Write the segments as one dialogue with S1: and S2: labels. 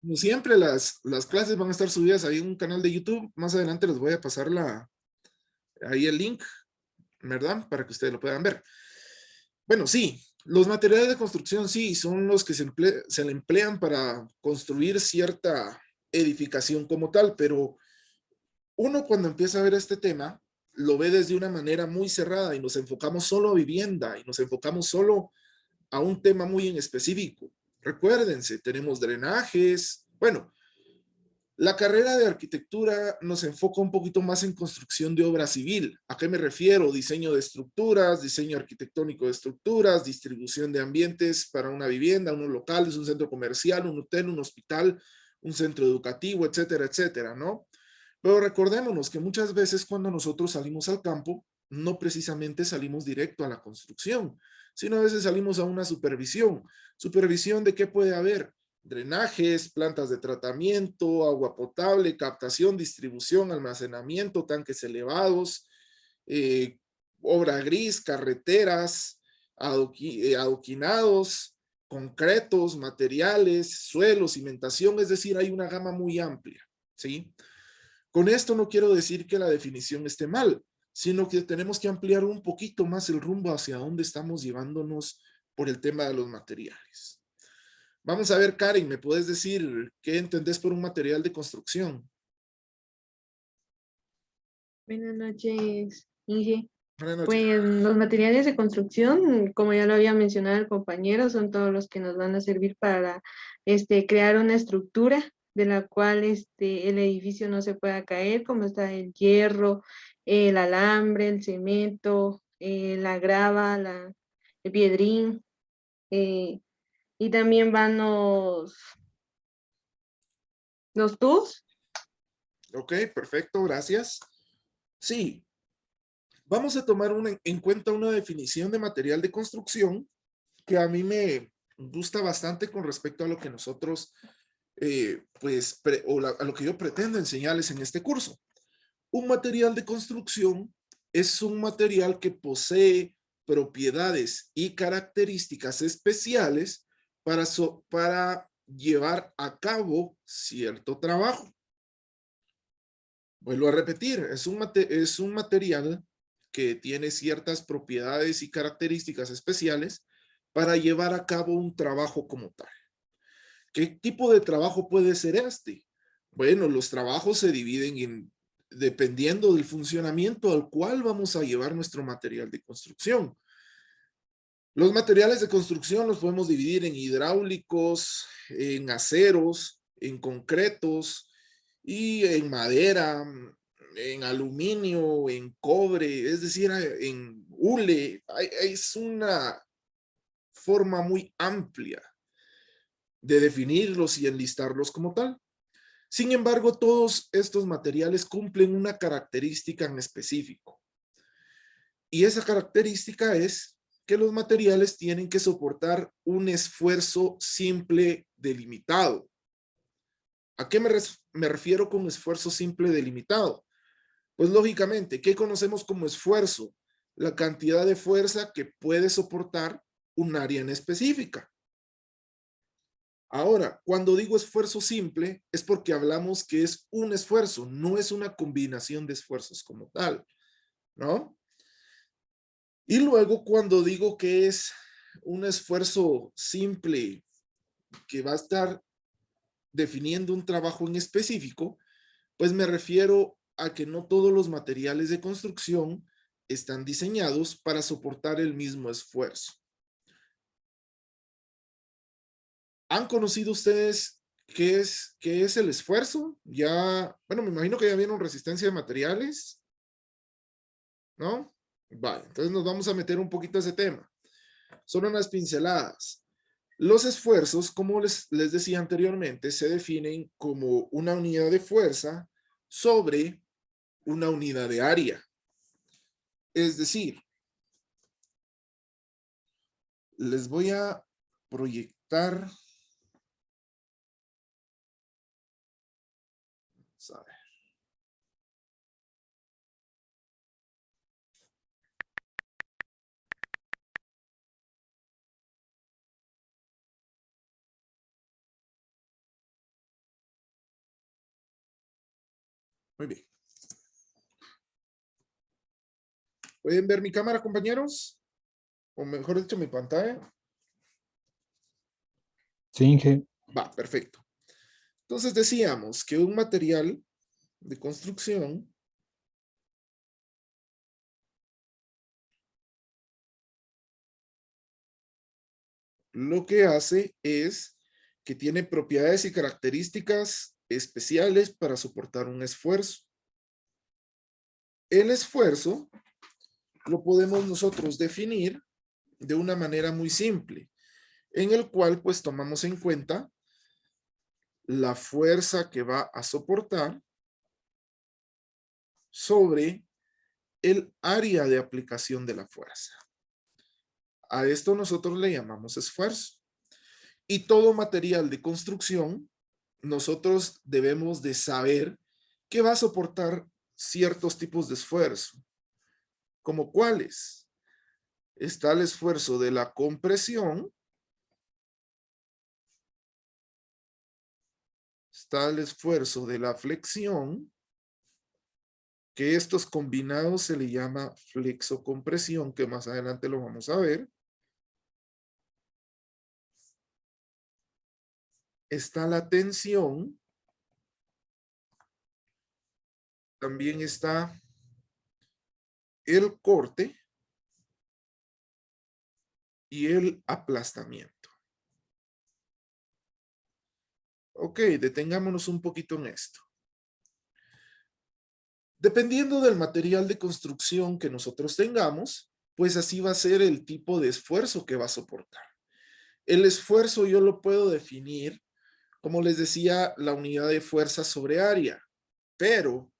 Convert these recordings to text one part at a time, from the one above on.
S1: Como siempre, las clases van a estar subidas ahí en un canal de YouTube. Más adelante les voy a pasar ahí el link, ¿verdad? Para que ustedes lo puedan ver. Bueno, sí, los materiales de construcción sí, son los que se le emplean para construir cierta edificación como tal, pero uno cuando empieza a ver este tema, lo ve desde una manera muy cerrada y nos enfocamos solo a vivienda y nos enfocamos solo a un tema muy en específico. Recuérdense, tenemos drenajes. Bueno, la carrera de arquitectura nos enfoca un poquito más en construcción de obra civil. ¿A qué me refiero? Diseño de estructuras, diseño arquitectónico de estructuras, distribución de ambientes para una vivienda, unos locales, un centro comercial, un hotel, un hospital, un centro educativo, etcétera, etcétera, ¿no? Pero recordémonos que muchas veces cuando nosotros salimos al campo, no precisamente salimos directo a la construcción, sino a veces salimos a una supervisión. ¿Supervisión de qué puede haber? Drenajes, plantas de tratamiento, agua potable, captación, distribución, almacenamiento, tanques elevados, eh, obra gris, carreteras, adoquinados, concretos, materiales, suelo, cimentación, es decir, hay una gama muy amplia, ¿sí? Con esto no quiero decir que la definición esté mal, sino que tenemos que ampliar un poquito más el rumbo hacia dónde estamos llevándonos por el tema de los materiales. Vamos a ver, Karen, ¿me puedes decir qué entendés por un material de construcción?
S2: Buenas noches, Inge.
S1: Buenas noches.
S2: Pues los materiales de construcción, como ya lo había mencionado el compañero, son todos los que nos van a servir para crear una estructura de la cual el edificio no se pueda caer, como está el hierro, el alambre, el cemento, la grava, el piedrín, eh, y también van los tubos.
S1: Ok, perfecto, gracias. Sí, vamos a tomar en cuenta una definición de material de construcción que a mí me gusta bastante con respecto a lo que nosotros, pues, a lo que yo pretendo enseñarles en este curso. Un material de construcción es un material que posee propiedades y características especiales para llevar a cabo cierto trabajo. Vuelvo a repetir, es un material que tiene ciertas propiedades y características especiales para llevar a cabo un trabajo como tal. ¿Qué tipo de trabajo puede ser este? Bueno, los trabajos se dividen dependiendo del funcionamiento al cual vamos a llevar nuestro material de construcción. Los materiales de construcción los podemos dividir en hidráulicos, en aceros, en concretos y en madera, en aluminio, en cobre, es decir, en hule. Es una forma muy amplia de definirlos y enlistarlos como tal. Sin embargo, todos estos materiales cumplen una característica en específico. Y esa característica es que los materiales tienen que soportar un esfuerzo simple delimitado. ¿A qué me refiero con esfuerzo simple delimitado? Pues lógicamente, ¿qué conocemos como esfuerzo? La cantidad de fuerza que puede soportar un área en específica. Ahora, cuando digo esfuerzo simple, es porque hablamos que es un esfuerzo, no es una combinación de esfuerzos como tal, ¿no? Y luego cuando digo que es un esfuerzo simple que va a estar definiendo un trabajo en específico, pues me refiero a que no todos los materiales de construcción están diseñados para soportar el mismo esfuerzo. ¿Han conocido ustedes qué es el esfuerzo? Ya, bueno, me imagino que ya vieron resistencia de materiales, ¿no? Vale, entonces nos vamos a meter un poquito a ese tema. Son unas pinceladas. Los esfuerzos, como les decía anteriormente, se definen como una unidad de fuerza sobre una unidad de área. Es decir, les voy a proyectar. Muy bien. ¿Pueden ver mi cámara, compañeros? O mejor dicho, mi pantalla.
S3: Sí, Inge.
S1: Va, perfecto. Entonces decíamos que un material de construcción lo que hace es que tiene propiedades y características especiales para soportar un esfuerzo. El esfuerzo lo podemos nosotros definir de una manera muy simple, en el cual pues tomamos en cuenta la fuerza que va a soportar sobre el área de aplicación de la fuerza. A esto nosotros le llamamos esfuerzo. Y todo material de construcción, nosotros debemos de saber que va a soportar ciertos tipos de esfuerzo. ¿Como cuáles? Está el esfuerzo de la compresión, está el esfuerzo de la flexión, que estos combinados se le llama flexocompresión, que más adelante lo vamos a ver. Está la tensión, también está el corte y el aplastamiento. Ok, detengámonos un poquito en esto. Dependiendo del material de construcción que nosotros tengamos, pues así va a ser el tipo de esfuerzo que va a soportar. El esfuerzo yo lo puedo definir, como les decía, la unidad de fuerza sobre área, pero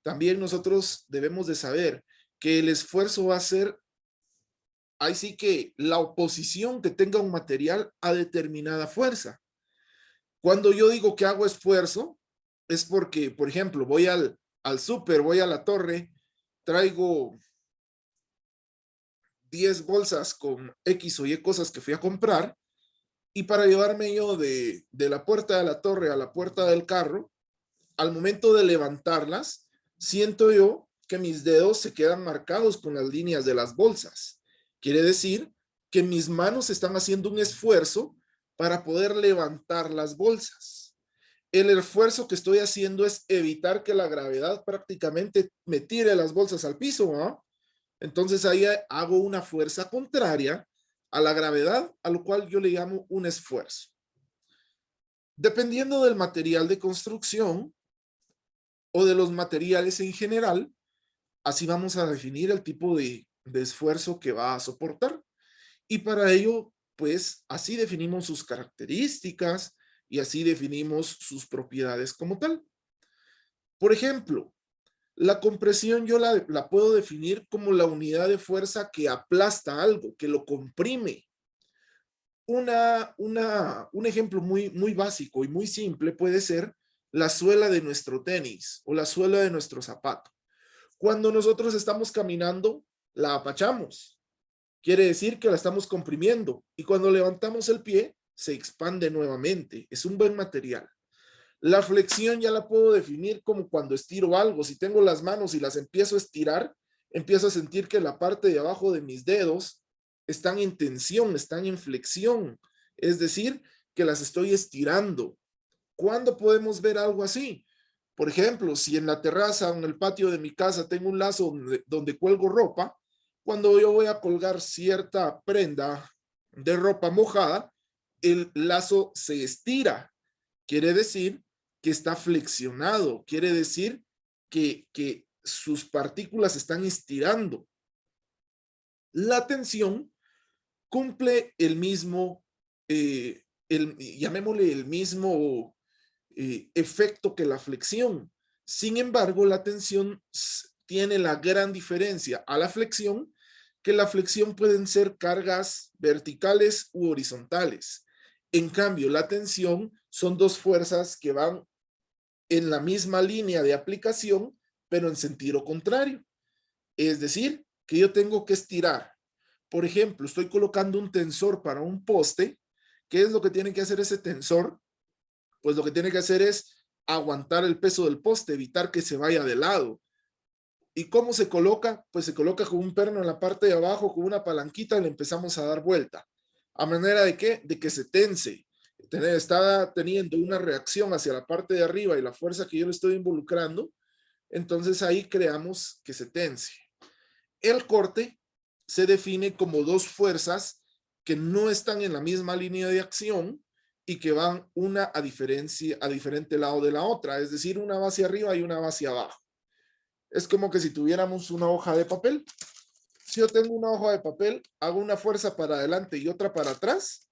S1: también nosotros debemos de saber que el esfuerzo va a ser, ahí sí que la oposición que tenga un material a determinada fuerza. Cuando yo digo que hago esfuerzo, es porque, por ejemplo, voy al súper, voy a la torre, traigo 10 bolsas con X o Y cosas que fui a comprar, y para llevarme yo de la puerta de la torre a la puerta del carro, al momento de levantarlas, siento yo que mis dedos se quedan marcados con las líneas de las bolsas. Quiere decir que mis manos están haciendo un esfuerzo para poder levantar las bolsas. El esfuerzo que estoy haciendo es evitar que la gravedad prácticamente me tire las bolsas al piso, ¿no? Entonces ahí hago una fuerza contraria a la gravedad, a lo cual yo le llamo un esfuerzo. Dependiendo del material de construcción o de los materiales en general, así vamos a definir el tipo de esfuerzo que va a soportar. Y para ello, pues así definimos sus características y así definimos sus propiedades como tal. Por ejemplo, la compresión yo la puedo definir como la unidad de fuerza que aplasta algo, que lo comprime. Un ejemplo muy básico y muy simple puede ser la suela de nuestro tenis o la suela de nuestro zapato. Cuando nosotros estamos caminando, la apachamos. Quiere decir que la estamos comprimiendo. Y cuando levantamos el pie, se expande nuevamente. Es un buen material. La flexión ya la puedo definir como cuando estiro algo. Si tengo las manos y las empiezo a estirar, empiezo a sentir que la parte de abajo de mis dedos están en tensión, están en flexión. Es decir, que las estoy estirando. ¿Cuándo podemos ver algo así? Por ejemplo, si en la terraza o en el patio de mi casa tengo un lazo donde cuelgo ropa, cuando yo voy a colgar cierta prenda de ropa mojada, el lazo se estira. Quiere decir que está flexionado. Quiere decir que sus partículas están estirando. La tensión cumple el mismo, llamémosle el mismo efecto que la flexión. Sin embargo, la tensión tiene la gran diferencia a la flexión, que la flexión pueden ser cargas verticales u horizontales. En cambio, la tensión son dos fuerzas que van en la misma línea de aplicación, pero en sentido contrario. Es decir, que yo tengo que estirar. Por ejemplo, estoy colocando un tensor para un poste. ¿Qué es lo que tiene que hacer ese tensor? Pues lo que tiene que hacer es aguantar el peso del poste, evitar que se vaya de lado. ¿Y cómo se coloca? Pues se coloca con un perno en la parte de abajo, con una palanquita, y le empezamos a dar vuelta. ¿A manera de qué? De que se tense. Está teniendo una reacción hacia la parte de arriba y la fuerza que yo le estoy involucrando, entonces ahí creamos que se tense. El corte se define como dos fuerzas que no están en la misma línea de acción y que van una a diferente lado de la otra, es decir, una va hacia arriba y una va hacia abajo. Es como que si tuviéramos una hoja de papel. Si yo tengo una hoja de papel, hago una fuerza para adelante y otra para atrás,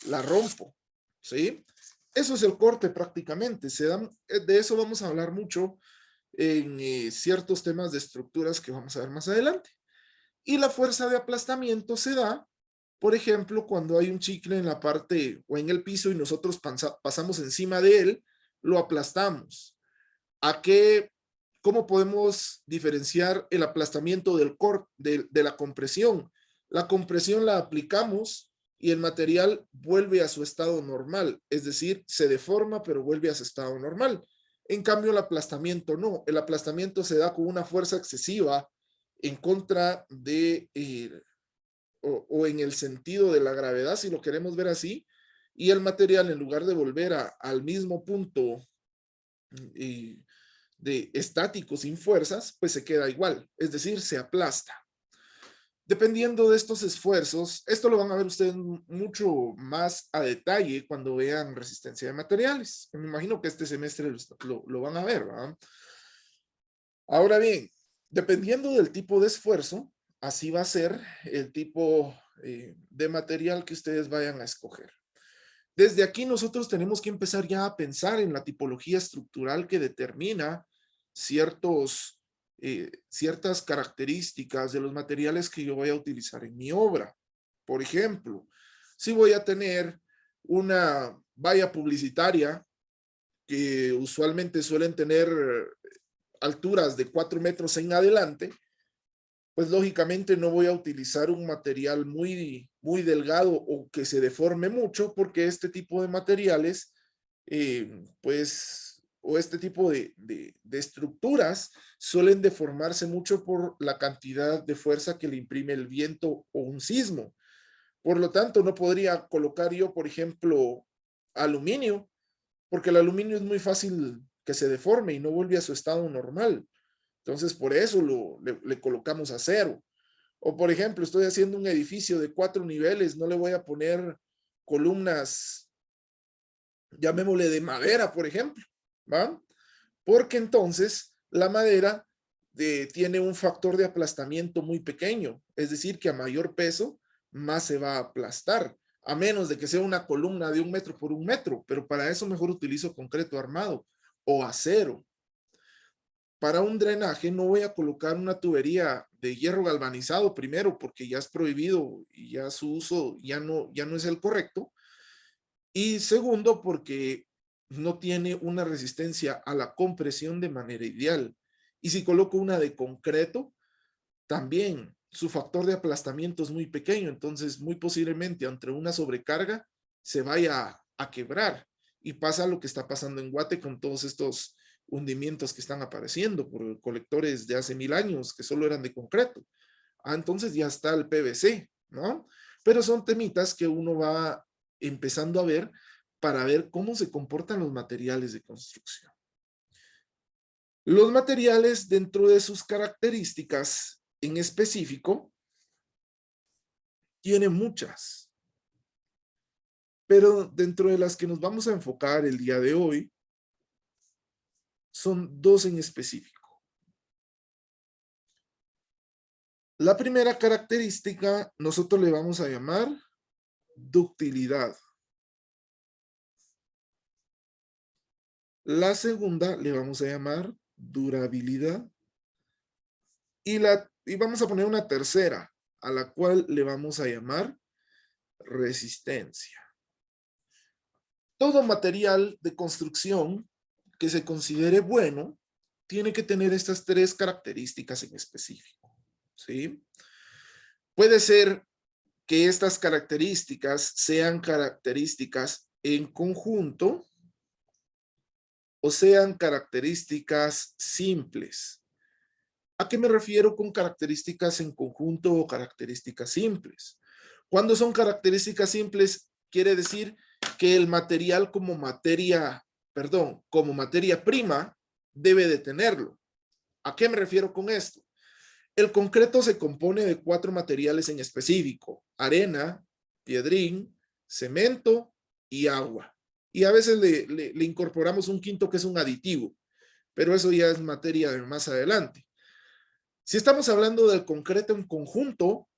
S1: la rompo, ¿sí? Eso es el corte prácticamente. De eso vamos a hablar mucho en ciertos temas de estructuras que vamos a ver más adelante. Y la fuerza de aplastamiento se da, por ejemplo, cuando hay un chicle en la parte o en el piso y nosotros pasamos encima de él, lo aplastamos. ¿Cómo podemos diferenciar el aplastamiento de la compresión? La compresión la aplicamos y el material vuelve a su estado normal, es decir, se deforma pero vuelve a su estado normal. En cambio, el aplastamiento no. El aplastamiento se da con una fuerza excesiva en contra de, o en el sentido de la gravedad, si lo queremos ver así, y el material, en lugar de volver al mismo punto de estático sin fuerzas, pues se queda igual, es decir, se aplasta. Dependiendo de estos esfuerzos, esto lo van a ver ustedes mucho más a detalle cuando vean resistencia de materiales. Me imagino que este semestre lo van a ver, ¿verdad? Ahora bien, dependiendo del tipo de esfuerzo, así va a ser el tipo de material que ustedes vayan a escoger. Desde aquí nosotros tenemos que empezar ya a pensar en la tipología estructural que determina ciertas características de los materiales que yo voy a utilizar en mi obra. Por ejemplo, si voy a tener una valla publicitaria que usualmente suelen tener alturas de 4 metros en adelante, pues lógicamente no voy a utilizar un material muy delgado o que se deforme mucho, porque este tipo de materiales, o este tipo de estructuras suelen deformarse mucho por la cantidad de fuerza que le imprime el viento o un sismo. Por lo tanto, no podría colocar yo, por ejemplo, aluminio, porque el aluminio es muy fácil que se deforme y no vuelve a su estado normal. Entonces, por eso le colocamos acero. O, por ejemplo, estoy haciendo un edificio de 4 niveles, no le voy a poner columnas, llamémosle de madera, por ejemplo, ¿va? Porque entonces la madera tiene un factor de aplastamiento muy pequeño, es decir, que a mayor peso, más se va a aplastar, a menos de que sea una columna de 1 metro por 1 metro, pero para eso mejor utilizo concreto armado o acero. Para un drenaje no voy a colocar una tubería de hierro galvanizado primero, porque ya es prohibido y ya su uso ya no es el correcto. Y segundo, porque no tiene una resistencia a la compresión de manera ideal. Y si coloco una de concreto, también su factor de aplastamiento es muy pequeño, entonces muy posiblemente entre una sobrecarga se vaya a quebrar. Y pasa lo que está pasando en Guate con todos estos hundimientos que están apareciendo por colectores de hace 1000 años que solo eran de concreto. Entonces ya está el PVC, ¿no? Pero son temitas que uno va empezando a ver para ver cómo se comportan los materiales de construcción. Los materiales, dentro de sus características en específico, tienen muchas, pero dentro de las que nos vamos a enfocar el día de hoy, son 2 en específico. La primera característica nosotros le vamos a llamar ductilidad. La segunda le vamos a llamar durabilidad. Y vamos a poner una tercera, a la cual le vamos a llamar resistencia. Todo material de construcción que se considere bueno tiene que tener estas 3 características en específico, ¿sí? Puede ser que estas características sean características en conjunto o sean características simples. ¿A qué me refiero con características en conjunto o características simples? Cuando son características simples, quiere decir que el material como materia prima debe de tenerlo. ¿A qué me refiero con esto? El concreto se compone de 4 materiales en específico: arena, piedrín, cemento y agua. Y a veces le incorporamos un quinto que es un aditivo, pero eso ya es materia de más adelante. Si estamos hablando del concreto en conjunto,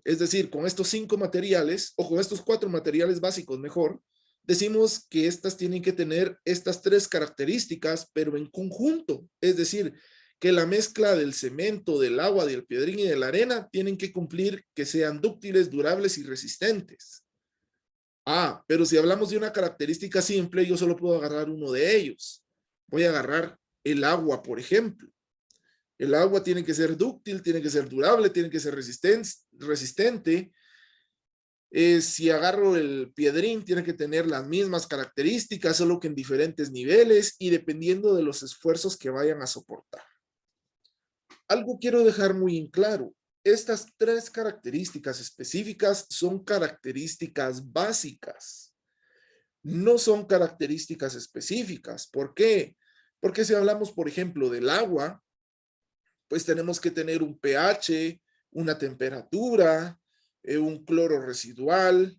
S1: es decir, con estos 5 materiales, o con estos 4 materiales básicos mejor, decimos que estas tienen que tener estas 3 características, pero en conjunto. Es decir, que la mezcla del cemento, del agua, del piedrín y de la arena tienen que cumplir que sean dúctiles, durables y resistentes. Pero si hablamos de una característica simple, yo solo puedo agarrar uno de ellos. Voy a agarrar el agua, por ejemplo. El agua tiene que ser dúctil, tiene que ser durable, tiene que ser resistente. Si agarro el piedrín, tiene que tener las mismas características, solo que en diferentes niveles y dependiendo de los esfuerzos que vayan a soportar. Algo quiero dejar muy en claro. Estas 3 características específicas son características básicas. No son características específicas. ¿Por qué? Porque si hablamos, por ejemplo, del agua, pues tenemos que tener un pH, una temperatura, un cloro residual,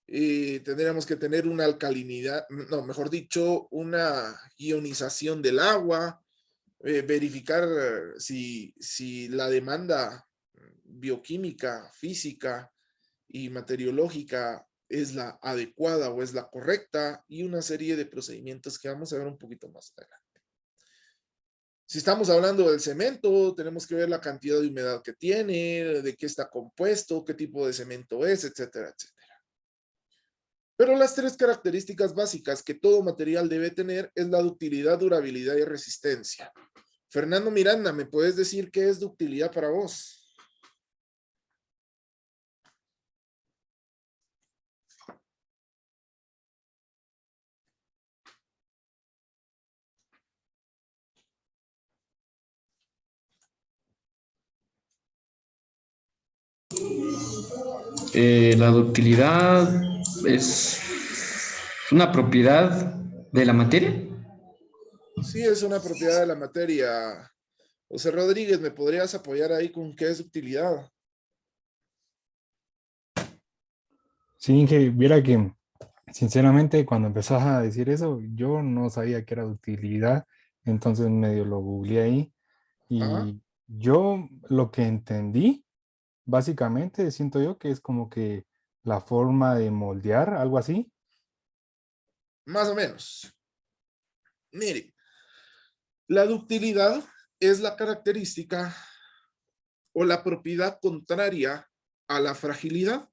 S1: tendríamos que tener una alcalinidad, no, mejor dicho, una ionización del agua, verificar si la demanda bioquímica, física y materiológica es la adecuada o es la correcta, y una serie de procedimientos que vamos a ver un poquito más adelante. Si estamos hablando del cemento, tenemos que ver la cantidad de humedad que tiene, de qué está compuesto, qué tipo de cemento es, etcétera, etcétera. Pero las 3 características básicas que todo material debe tener es la ductilidad, durabilidad y resistencia. Fernando Miranda, ¿me puedes decir qué es ductilidad para vos?
S3: La ductilidad es una propiedad de la materia.
S1: Sí, es una propiedad de la materia. José Rodríguez, ¿me podrías apoyar ahí con qué es ductilidad?
S4: Sí, Inge, viera que sinceramente cuando empezás a decir eso, yo no sabía que era de utilidad, entonces medio lo googleé ahí
S1: Ajá,
S4: y yo lo que entendí, básicamente siento yo que es como que la forma de moldear, algo así.
S1: más o menos. Mire, la ductilidad es la característica o la propiedad contraria a la fragilidad.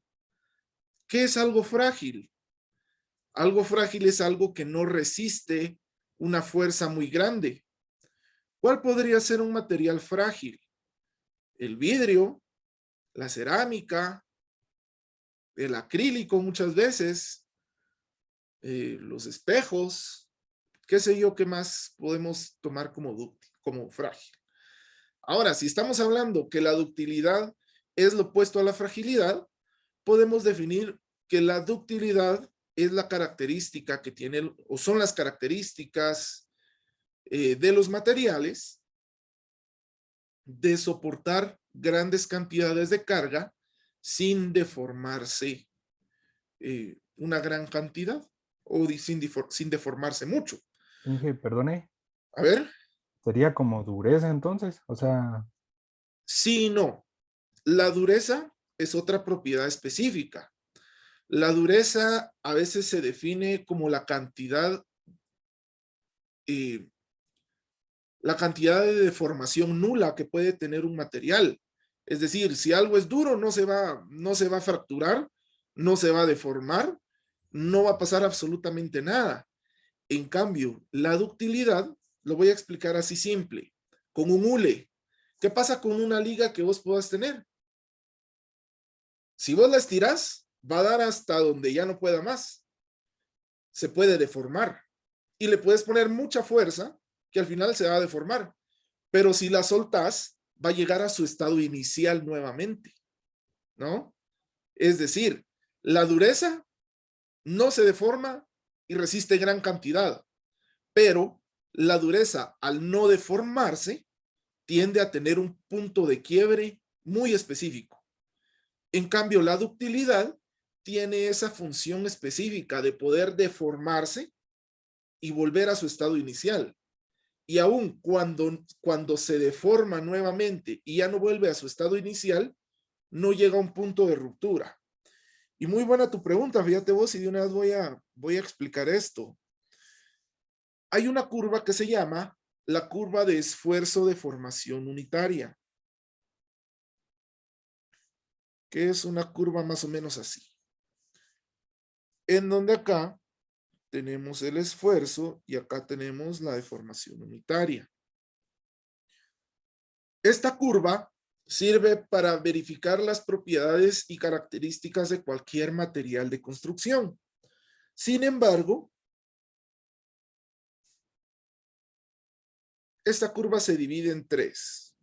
S1: ¿Qué es algo frágil? Algo frágil es algo que no resiste una fuerza muy grande. ¿Cuál podría ser un material frágil? El vidrio, la cerámica, el acrílico muchas veces, los espejos, qué sé yo, qué más podemos tomar como dúctil, como frágil. Ahora, si estamos hablando que la ductilidad es lo opuesto a la fragilidad, podemos definir que la ductilidad es la característica que tiene, o son las características de los materiales de soportar grandes cantidades de carga sin deformarse una gran cantidad o sin deformarse mucho.
S4: Inge, perdone,
S1: A ver,
S4: sería como dureza entonces, o sea,
S1: sí y no. La dureza es otra propiedad específica. La dureza a veces se define como eh, la cantidad de deformación nula que puede tener un material. Es decir, si algo es duro, no se va a fracturar, no se va a deformar, no va a pasar absolutamente nada. En cambio, la ductilidad, lo voy a explicar así simple, con un hule. ¿Qué pasa con una liga que vos puedas tener? Si vos la estirás, va a dar hasta donde ya no pueda más. Se puede deformar. y le puedes poner mucha fuerza que al final se va a deformar. Pero si la soltás, va a llegar a su estado inicial nuevamente, ¿no? Es decir, la dureza no se deforma y resiste gran cantidad, pero la dureza, al no deformarse, tiende a tener un punto de quiebre muy específico. En cambio, la ductilidad tiene esa función específica de poder deformarse y volver a su estado inicial. Y aún cuando se deforma nuevamente y ya no vuelve a su estado inicial, no llega a un punto de ruptura. Y muy buena tu pregunta, fíjate vos, y de una vez voy a explicar esto. Hay una curva que se llama la curva de esfuerzo de formación unitaria, que es una curva más o menos así. En donde acá tenemos el esfuerzo y acá tenemos la deformación unitaria. Esta curva sirve para verificar las propiedades y características de cualquier material de construcción. Sin embargo, esta curva se divide en tres.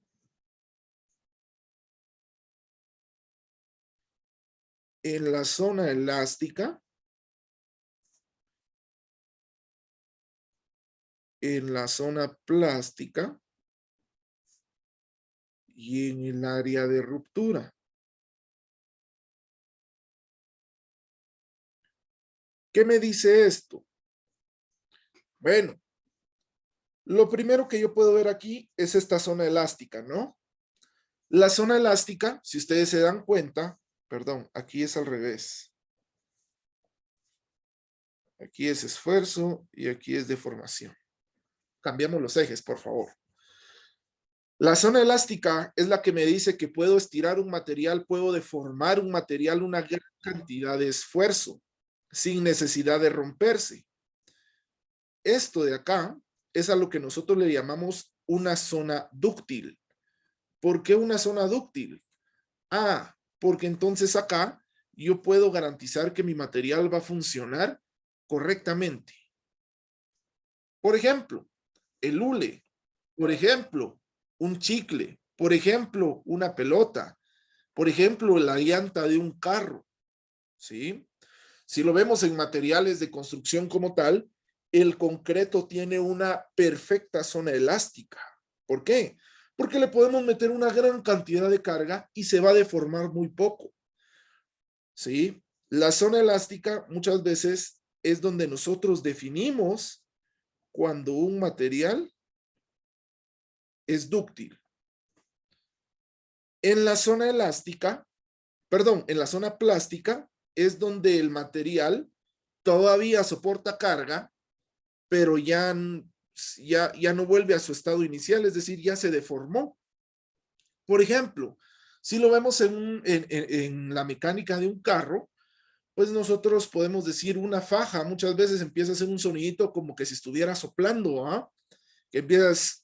S1: En la zona elástica, en la zona plástica y en el área de ruptura. ¿Qué me dice esto? Bueno, lo primero que yo puedo ver aquí es esta zona elástica, ¿no? La zona elástica, si ustedes se dan cuenta, perdón, aquí es al revés. Aquí es esfuerzo y aquí es deformación. Cambiamos los ejes, por favor. La zona elástica es la que me dice que puedo estirar un material, puedo deformar un material una gran cantidad de esfuerzo, sin necesidad de romperse. Esto de acá es a lo que nosotros le llamamos una zona dúctil. ¿Por qué una zona dúctil? Ah, porque entonces acá yo puedo garantizar que mi material va a funcionar correctamente. Por ejemplo, el hule. Por ejemplo, un chicle. Por ejemplo, una pelota. Por ejemplo, la llanta de un carro. ¿Sí? Si lo vemos en materiales de construcción como tal, el concreto tiene una perfecta zona elástica. ¿Por qué? Porque le podemos meter una gran cantidad de carga y se va a deformar muy poco. ¿Sí? La zona elástica muchas veces es donde nosotros definimos cuando un material es dúctil. En la zona elástica, perdón, en la zona plástica es donde el material todavía soporta carga, pero ya no vuelve a su estado inicial, es decir, ya se deformó. Por ejemplo, si lo vemos en la mecánica de un carro, pues nosotros podemos decir una faja, muchas veces empieza a hacer un sonidito como que si estuviera soplando, ¿ah? Que empieza.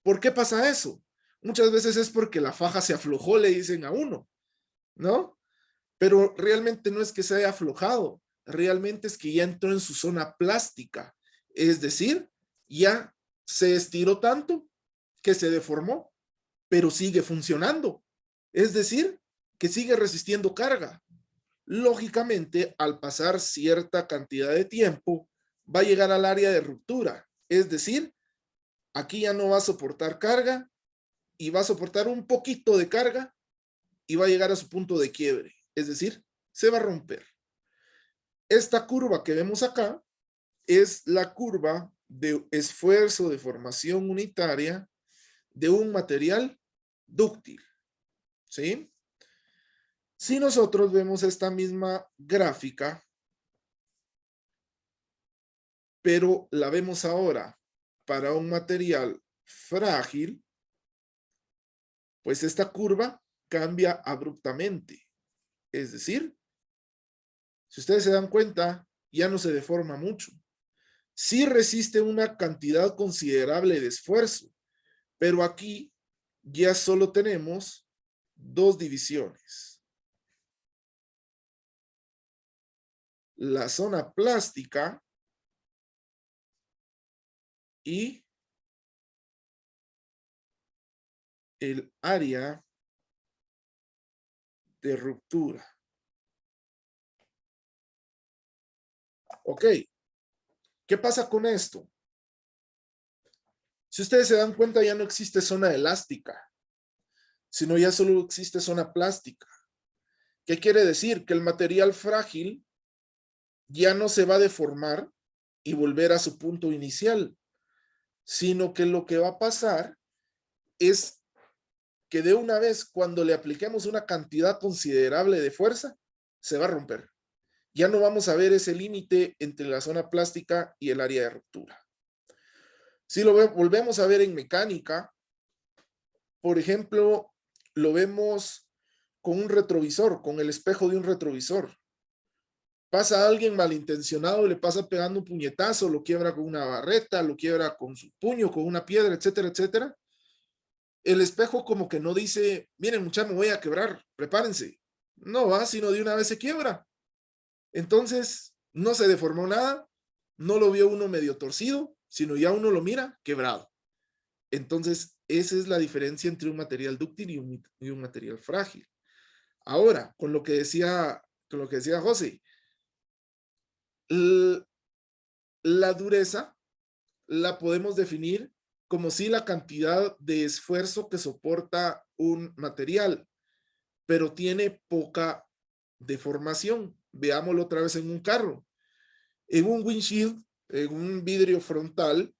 S1: ¿Por qué pasa eso? Muchas veces es porque la faja se aflojó, le dicen a uno, ¿no? Pero realmente no es que se haya aflojado, realmente es que ya entró en su zona plástica, es decir, ya se estiró tanto que se deformó, pero sigue funcionando, es decir, que sigue resistiendo carga. Lógicamente, al pasar cierta cantidad de tiempo, va a llegar al área de ruptura, es decir, aquí ya no va a soportar carga y va a soportar un poquito de carga y va a llegar a su punto de quiebre, es decir, se va a romper. Esta curva que vemos acá es la curva de esfuerzo de formación unitaria de un material dúctil, ¿sí? Si nosotros vemos esta misma gráfica, pero la vemos ahora para un material frágil, pues esta curva cambia abruptamente. Es decir, si ustedes se dan cuenta, ya no se deforma mucho. Sí resiste una cantidad considerable de esfuerzo, pero aquí ya solo tenemos dos divisiones. La zona plástica y el área de ruptura. Ok, ¿qué pasa con esto? Si ustedes se dan cuenta, ya no existe zona elástica, sino ya solo existe zona plástica. ¿Qué quiere decir? Que el material frágil ya no se va a deformar y volver a su punto inicial, sino que lo que va a pasar es que de una vez, cuando le apliquemos una cantidad considerable de fuerza, se va a romper. Ya no vamos a ver ese límite entre la zona plástica y el área de ruptura. Si lo volvemos a ver en mecánica, por ejemplo, lo vemos con un retrovisor, con el espejo de un retrovisor. Pasa a alguien malintencionado, le pasa pegando un puñetazo, lo quiebra con una barreta, lo quiebra con su puño, con una piedra, etcétera, etcétera. El espejo como que no dice, miren muchachos, me voy a quebrar, prepárense. No va, sino de una vez se quiebra. Entonces, no se deformó nada, no lo vio uno medio torcido, sino ya uno lo mira quebrado. Entonces, esa es la diferencia entre un material dúctil y un material frágil. Ahora, con lo que decía José, la dureza la podemos definir como si la cantidad de esfuerzo que soporta un material, pero tiene poca deformación. Veámoslo otra vez en un carro. En un windshield, en un vidrio frontal,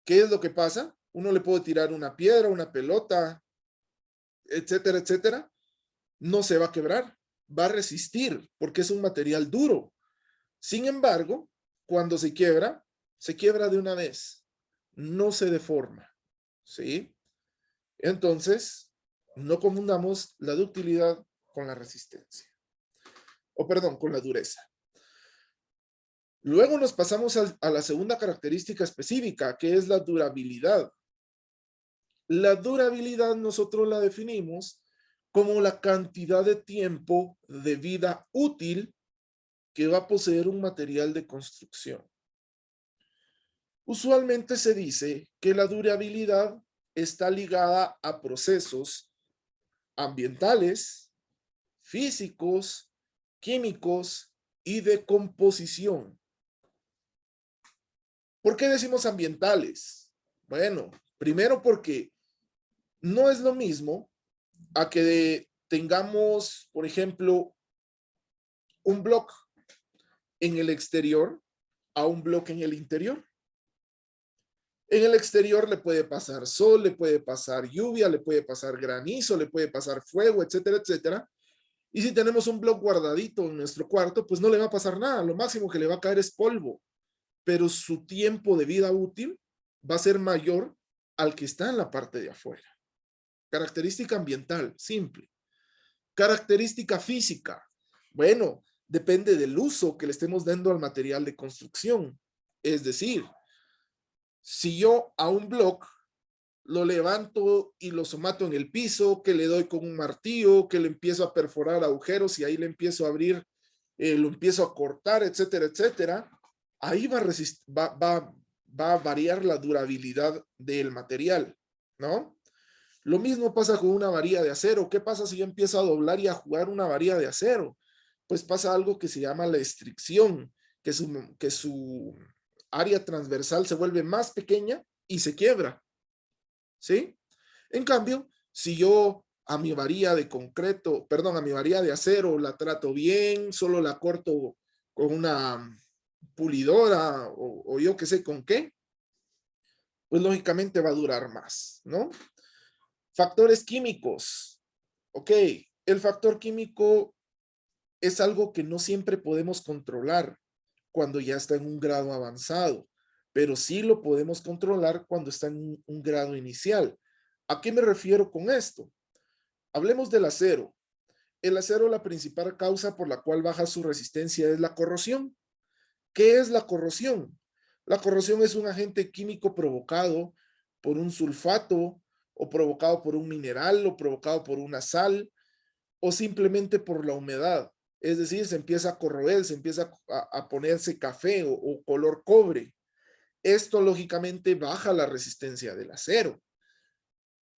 S1: ¿qué es lo que pasa? Uno le puede tirar una piedra, una pelota, etcétera, etcétera. No se va a quebrar, va a resistir porque es un material duro. Sin embargo, cuando se quiebra de una vez, no se deforma, ¿sí? Entonces, no confundamos la ductilidad con la resistencia. O perdón, con la dureza. Luego nos pasamos a la segunda característica específica, que es la durabilidad. La durabilidad nosotros la definimos como la cantidad de tiempo de vida útil que va a poseer un material de construcción. Usualmente se dice que la durabilidad está ligada a procesos ambientales, físicos, químicos y de composición. ¿Por qué decimos ambientales? Bueno, primero porque no es lo mismo a que tengamos, por ejemplo, un bloque en el exterior a un bloque en el interior. En el exterior le puede pasar sol, le puede pasar lluvia, le puede pasar granizo, le puede pasar fuego, etcétera, etcétera. Y si tenemos un bloque guardadito en nuestro cuarto, pues no le va a pasar nada. Lo máximo que le va a caer es polvo. Pero su tiempo de vida útil va a ser mayor al que está en la parte de afuera. Característica ambiental, simple. Característica física. Bueno, depende del uso que le estemos dando al material de construcción. Es decir, si yo a un bloque lo levanto y lo somato en el piso, que le doy con un martillo, que le empiezo a perforar agujeros y ahí le empiezo a abrir, lo empiezo a cortar, etcétera, etcétera, ahí va a variar la durabilidad del material, ¿no? Lo mismo pasa con una varilla de acero. ¿Qué pasa si yo empiezo a doblar y a jugar una varilla de acero? Pues pasa algo que se llama la estricción, que su área transversal se vuelve más pequeña y se quiebra, ¿sí? En cambio, si yo a mi varilla de concreto, perdón, a mi varilla de acero la trato bien, solo la corto con una pulidora o yo qué sé con qué, pues lógicamente va a durar más, ¿no? Factores químicos. Ok, el factor químico es algo que no siempre podemos controlar cuando ya está en un grado avanzado, pero sí lo podemos controlar cuando está en un grado inicial. ¿A qué me refiero con esto? Hablemos del acero. El acero, la principal causa por la cual baja su resistencia es la corrosión. ¿Qué es la corrosión? La corrosión es un agente químico provocado por un sulfato o provocado por un mineral o provocado por una sal o simplemente por la humedad. Es decir, se empieza a corroer, se empieza a ponerse café o color cobre. Esto lógicamente baja la resistencia del acero.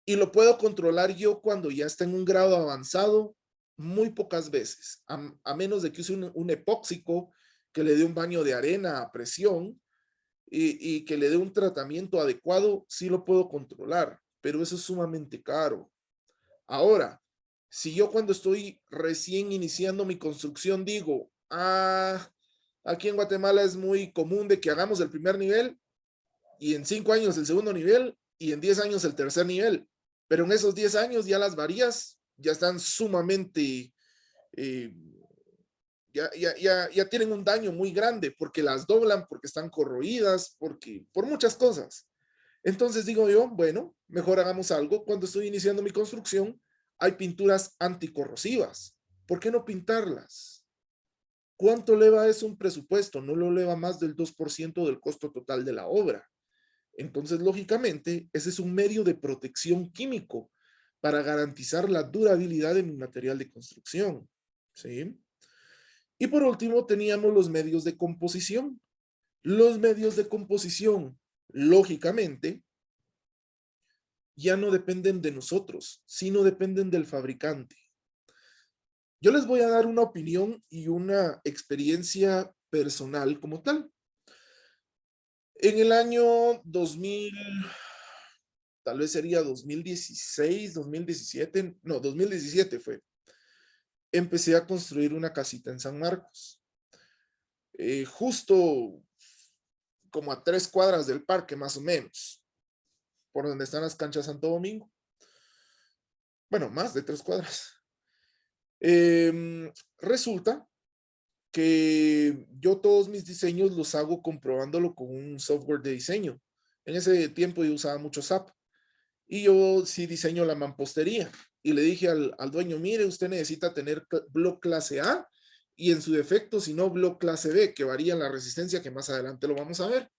S1: Y lo puedo controlar yo cuando ya está en un grado avanzado muy pocas veces, a menos de que use un epóxico que le dé un baño de arena a presión y que le dé un tratamiento adecuado, sí lo puedo controlar, pero eso es sumamente caro. Ahora, si yo cuando estoy recién iniciando mi construcción digo, aquí en Guatemala es muy común de que hagamos el primer nivel y en 5 años el segundo nivel y en 10 años el tercer nivel, pero en esos 10 años ya las varillas ya están sumamente, ya tienen un daño muy grande porque las doblan, porque están corroídas, por muchas cosas. Entonces digo yo, bueno, mejor hagamos algo. Cuando estoy iniciando mi construcción, hay pinturas anticorrosivas. ¿Por qué no pintarlas? ¿Cuánto eleva eso un presupuesto? No lo eleva más del 2% del costo total de la obra. Entonces, lógicamente, ese es un medio de protección químico para garantizar la durabilidad de mi material de construcción. ¿Sí? Y por último, teníamos los medios de composición. Los medios de composición, lógicamente, ya no dependen de nosotros, sino dependen del fabricante. Yo les voy a dar una opinión y una experiencia personal como tal. En el año 2000, tal vez sería 2016, 2017, no, 2017 fue. Empecé a construir una casita en San Marcos. Justo como a 3 cuadras del parque, más o menos, por donde están las canchas Santo Domingo. Bueno, más de 3 cuadras. Resulta que yo todos mis diseños los hago comprobándolo con un software de diseño. En ese tiempo yo usaba mucho SAP. Y yo sí diseño la mampostería. Y le dije al dueño, mire, usted necesita tener block clase A y en su defecto, si no, block clase B, que varía en la resistencia, que más adelante lo vamos a ver.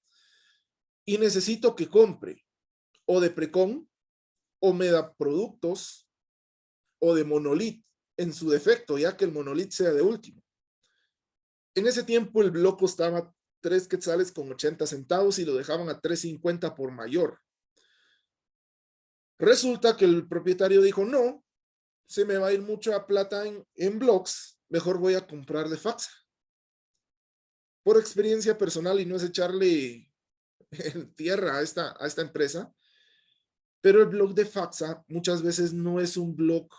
S1: Y necesito que compre o de Precon, o Medaproductos, o de Monolith, en su defecto, ya que el Monolith sea de último. En ese tiempo el block costaba 3 quetzales con 80 centavos y lo dejaban a 3.50 por mayor. Resulta que el propietario dijo, no, se me va a ir mucha plata en blocks, mejor voy a comprar de Faxa. Por experiencia personal, y no es echarle tierra a esta empresa, pero el block de Faxa muchas veces no es un block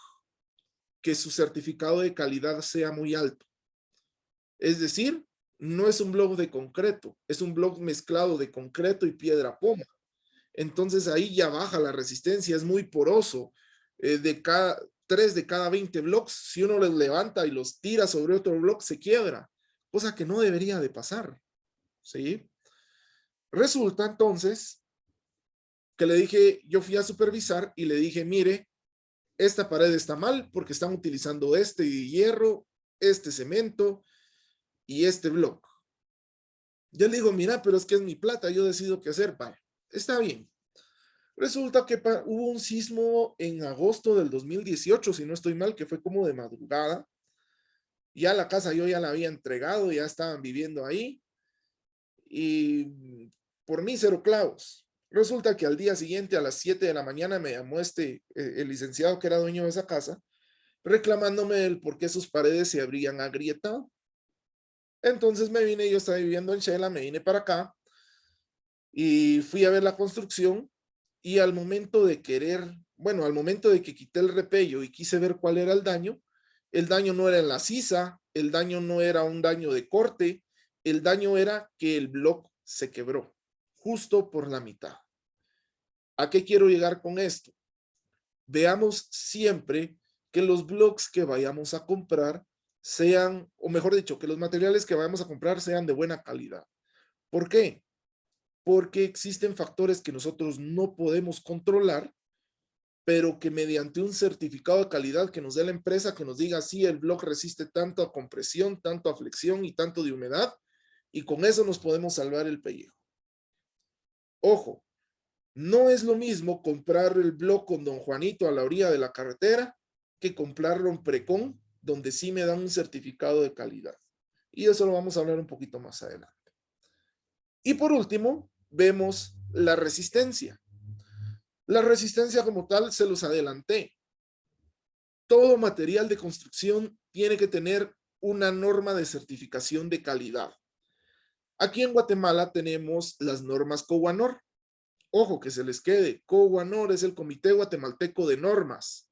S1: que su certificado de calidad sea muy alto. Es decir, no es un block de concreto, es un block mezclado de concreto y piedra poma. Entonces ahí ya baja la resistencia, es muy poroso. De cada 3 de cada 20 blocks, si uno los levanta y los tira sobre otro block, se quiebra, cosa que no debería de pasar. ¿Sí? Resulta entonces que le dije, yo fui a supervisar y le dije, mire, esta pared está mal porque están utilizando este hierro, este cemento y este block. Yo le digo, mira, pero es que es mi plata, yo decido qué hacer. Vale, está bien. Resulta que hubo un sismo en agosto del 2018, si no estoy mal, que fue como de madrugada. Ya la casa yo ya la había entregado, ya estaban viviendo ahí. Y por mí 0 clavos. Resulta que al día siguiente a las 7 de la mañana me llamó el licenciado que era dueño de esa casa, reclamándome el por qué sus paredes se habrían agrietado. Entonces me vine, yo estaba viviendo en Shela, me vine para acá y fui a ver la construcción y al momento de al momento de que quité el repello y quise ver cuál era el daño no era en la sisa, el daño no era un daño de corte, el daño era que el block se quebró justo por la mitad. ¿A qué quiero llegar con esto? Veamos siempre que los blocks que vayamos a comprar sean, o mejor dicho, que los materiales que vayamos a comprar sean de buena calidad. ¿Por qué? Porque existen factores que nosotros no podemos controlar, pero que mediante un certificado de calidad que nos dé la empresa, que nos diga, sí, el block resiste tanto a compresión, tanto a flexión y tanto de humedad, y con eso nos podemos salvar el pellejo. Ojo, no es lo mismo comprar el block con Don Juanito a la orilla de la carretera que comprarlo en Precon, donde sí me dan un certificado de calidad. Y eso lo vamos a hablar un poquito más adelante. Y por último, vemos la resistencia. La resistencia como tal se los adelanté. Todo material de construcción tiene que tener una norma de certificación de calidad. Aquí en Guatemala tenemos las normas COGUANOR. Ojo, que se les quede, COGUANOR es el Comité Guatemalteco de Normas.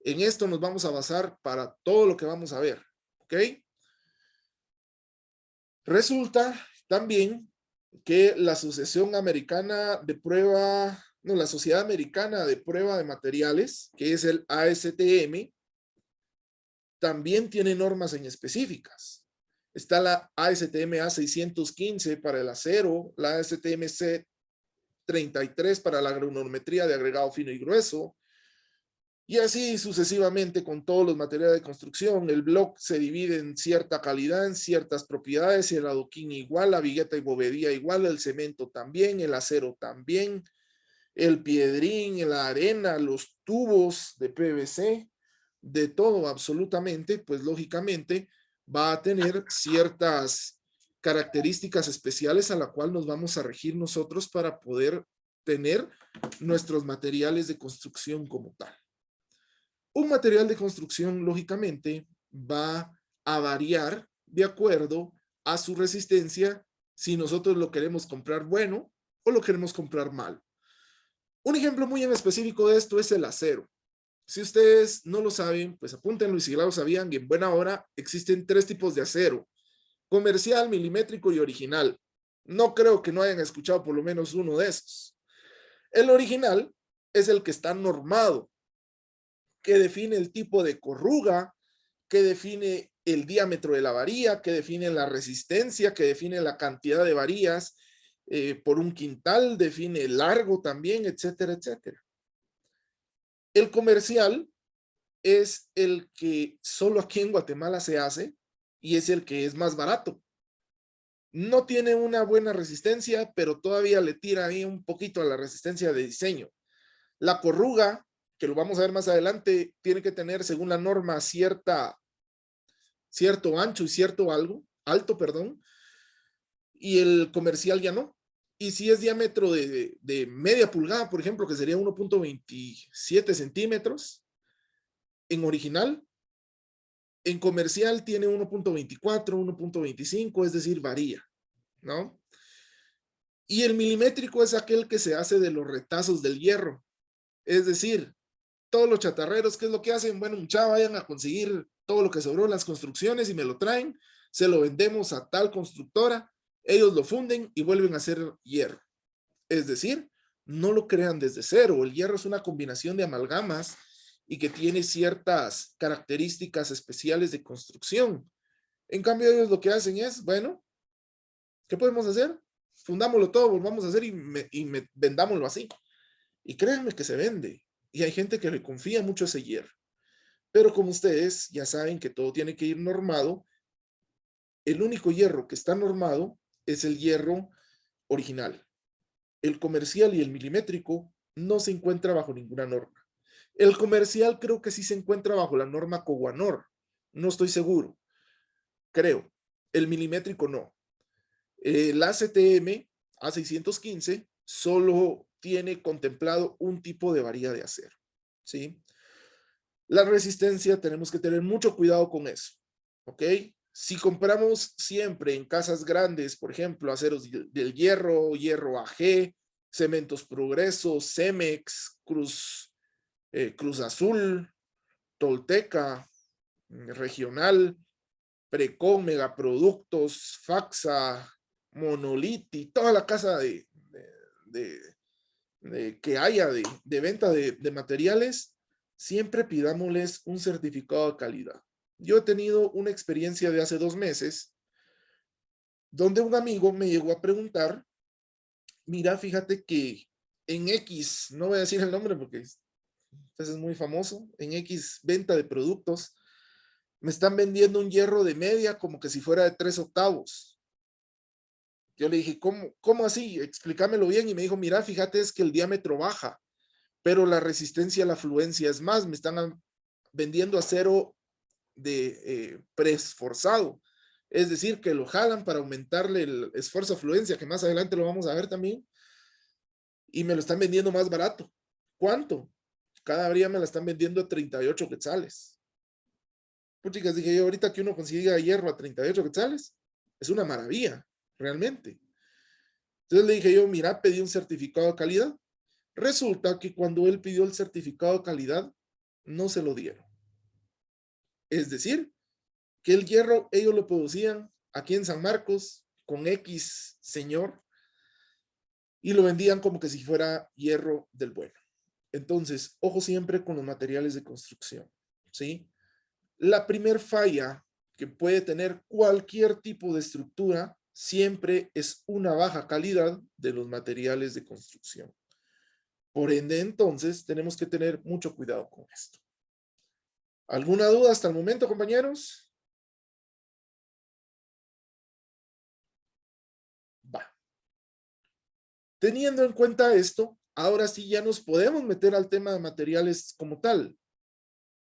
S1: En esto nos vamos a basar para todo lo que vamos a ver, ¿ok? Resulta también que la Asociación Americana de Prueba, no, la Sociedad Americana de Prueba de Materiales, que es el ASTM, también tiene normas en específicas. Está la ASTM A615 para el acero, la ASTM C33 para la granulometría de agregado fino y grueso, y así sucesivamente con todos los materiales de construcción. El block se divide en cierta calidad, en ciertas propiedades, el adoquín igual, la vigueta y bovedía igual, el cemento también, el acero también, el piedrín, la arena, los tubos de PVC, de todo absolutamente, pues lógicamente va a tener ciertas características especiales a la cual nos vamos a regir nosotros para poder tener nuestros materiales de construcción como tal. Un material de construcción, lógicamente, va a variar de acuerdo a su resistencia si nosotros lo queremos comprar bueno o lo queremos comprar mal. Un ejemplo muy en específico de esto es el acero. Si ustedes no lo saben, pues apúntenlo, y si ya lo sabían, y en buena hora, existen 3 tipos de acero: comercial, milimétrico y original. No creo que no hayan escuchado por lo menos uno de esos. El original es el que está normado, que define el tipo de corruga, que define el diámetro de la varilla, que define la resistencia, que define la cantidad de varillas por un quintal, define el largo también, etcétera, etcétera. El comercial es el que solo aquí en Guatemala se hace y es el que es más barato. No tiene una buena resistencia, pero todavía le tira ahí un poquito a la resistencia de diseño. La corruga, que lo vamos a ver más adelante, tiene que tener, según la norma, cierto ancho y cierto alto, perdón, y el comercial ya no. Y si es diámetro de media pulgada, por ejemplo, que sería 1.27 centímetros, en original, en comercial tiene 1.24, 1.25, es decir, varía, ¿no? Y el milimétrico es aquel que se hace de los retazos del hierro. Es decir, todos los chatarreros, ¿qué es lo que hacen? Bueno, muchachos, vayan a conseguir todo lo que sobró en las construcciones y me lo traen, se lo vendemos a tal constructora, ellos lo funden y vuelven a hacer hierro. Es decir, no lo crean desde cero. El hierro es una combinación de amalgamas y que tiene ciertas características especiales de construcción. En cambio, ellos lo que hacen es, bueno, ¿qué podemos hacer? Fundámoslo todo, volvamos a hacer y vendámoslo así. Y créanme que se vende. Y hay gente que le confía mucho a ese hierro. Pero como ustedes ya saben que todo tiene que ir normado, el único hierro que está normado es el hierro original. El comercial y el milimétrico no se encuentra bajo ninguna norma. El comercial creo que sí se encuentra bajo la norma COGUANOR. No estoy seguro. Creo. El milimétrico no. El ACTM A615 solo tiene contemplado un tipo de varilla de acero. ¿Sí? La resistencia, tenemos que tener mucho cuidado con eso. ¿Ok? Si compramos siempre en casas grandes, por ejemplo, aceros del hierro, hierro AG, Cementos Progreso, Cemex, Cruz Azul, Tolteca, Regional, Precon, Megaproductos, Faxa, Monoliti, toda la casa que haya de venta de materiales, siempre pidámosles un certificado de calidad. Yo he tenido una experiencia de hace 2 meses donde un amigo me llegó a preguntar, mira, fíjate que en X, no voy a decir el nombre porque es muy famoso, en X venta de productos, me están vendiendo un hierro de media como que si fuera de 3/8. Yo le dije, ¿cómo así? Explícamelo bien. Y me dijo, mira, fíjate, es que el diámetro baja, pero la resistencia a la fluencia es más. Me están vendiendo acero de preesforzado. Es decir, que lo jalan para aumentarle el esfuerzo a fluencia, que más adelante lo vamos a ver también, y me lo están vendiendo más barato. ¿Cuánto? Cada día me la están vendiendo a 38 quetzales. Pues chicas, dije yo, ahorita que uno consiga hierro a 38 quetzales, es una maravilla, realmente. Entonces le dije yo, mira, pedí un certificado de calidad. Resulta que cuando él pidió el certificado de calidad, no se lo dieron. Es decir, que el hierro ellos lo producían aquí en San Marcos con X señor y lo vendían como que si fuera hierro del bueno. Entonces, ojo siempre con los materiales de construcción, ¿sí? La primer falla que puede tener cualquier tipo de estructura siempre es una baja calidad de los materiales de construcción. Por ende, entonces, tenemos que tener mucho cuidado con esto. ¿Alguna duda hasta el momento, compañeros? Va. Teniendo en cuenta esto, ahora sí ya nos podemos meter al tema de materiales como tal.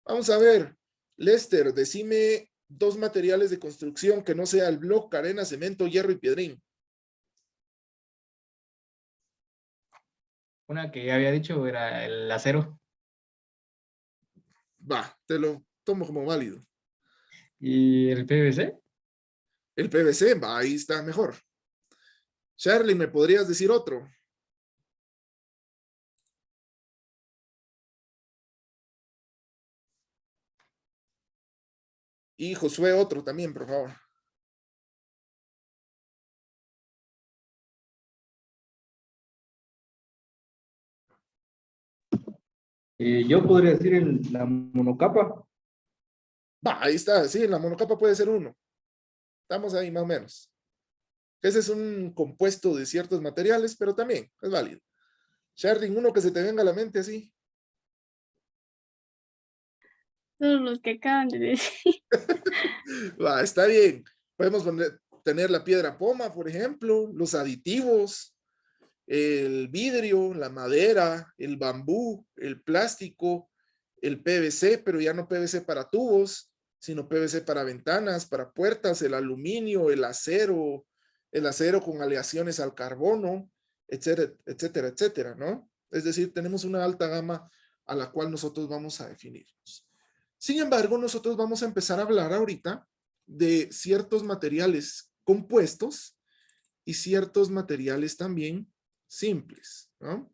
S1: Vamos a ver, Lester, decime 2 materiales de construcción que no sea el bloque, arena, cemento, hierro y piedrín.
S5: Una que ya había dicho era el acero.
S1: Va, te lo tomo como válido.
S5: ¿Y el PVC?
S1: El PVC, va, ahí está mejor. Charlie, ¿me podrías decir otro? Y Josué, otro también, por favor.
S3: Yo podría decir la monocapa.
S1: Va, ahí está, sí, la monocapa puede ser uno. Estamos ahí más o menos. Ese es un compuesto de ciertos materiales, pero también es válido. Charlie, uno que se te venga a la mente así.
S6: Todos los que acaban de decir.
S1: Va, está bien. Podemos tener la piedra poma, por ejemplo, los aditivos, el vidrio, la madera, el bambú, el plástico, el PVC, pero ya no PVC para tubos, sino PVC para ventanas, para puertas, el aluminio, el acero con aleaciones al carbono, etcétera, etcétera, etcétera, ¿no? Es decir, tenemos una alta gama a la cual nosotros vamos a definirnos. Sin embargo, nosotros vamos a empezar a hablar ahorita de ciertos materiales compuestos y ciertos materiales también simples, ¿no?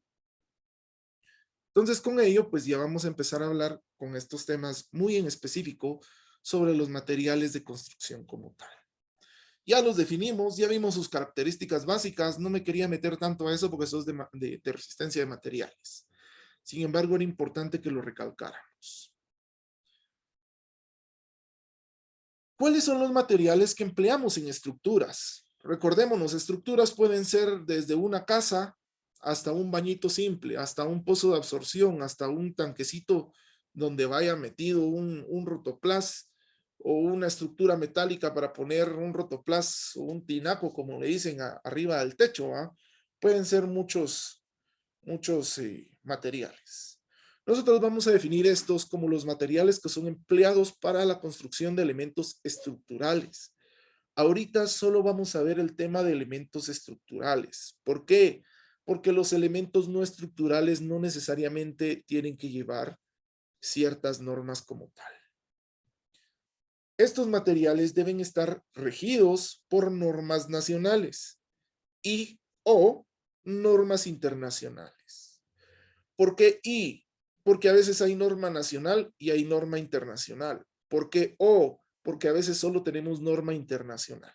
S1: Entonces, con ello, pues ya vamos a empezar a hablar con estos temas muy en específico sobre los materiales de construcción como tal. Ya los definimos, ya vimos sus características básicas, no me quería meter tanto a eso porque eso es de resistencia de materiales. Sin embargo, era importante que lo recalcáramos. ¿Cuáles son los materiales que empleamos en estructuras? Recordémonos, estructuras pueden ser desde una casa hasta un bañito simple, hasta un pozo de absorción, hasta un tanquecito donde vaya metido un rotoplas o una estructura metálica para poner un rotoplas o un tinaco, como le dicen, arriba del techo, ¿va? Pueden ser muchos materiales. Nosotros vamos a definir estos como los materiales que son empleados para la construcción de elementos estructurales. Ahorita solo vamos a ver el tema de elementos estructurales. ¿Por qué? Porque los elementos no estructurales no necesariamente tienen que llevar ciertas normas como tal. Estos materiales deben estar regidos por normas nacionales y o normas internacionales. ¿Por qué y? Porque a veces hay norma nacional y hay norma internacional. ¿Por qué o? Porque a veces solo tenemos norma internacional.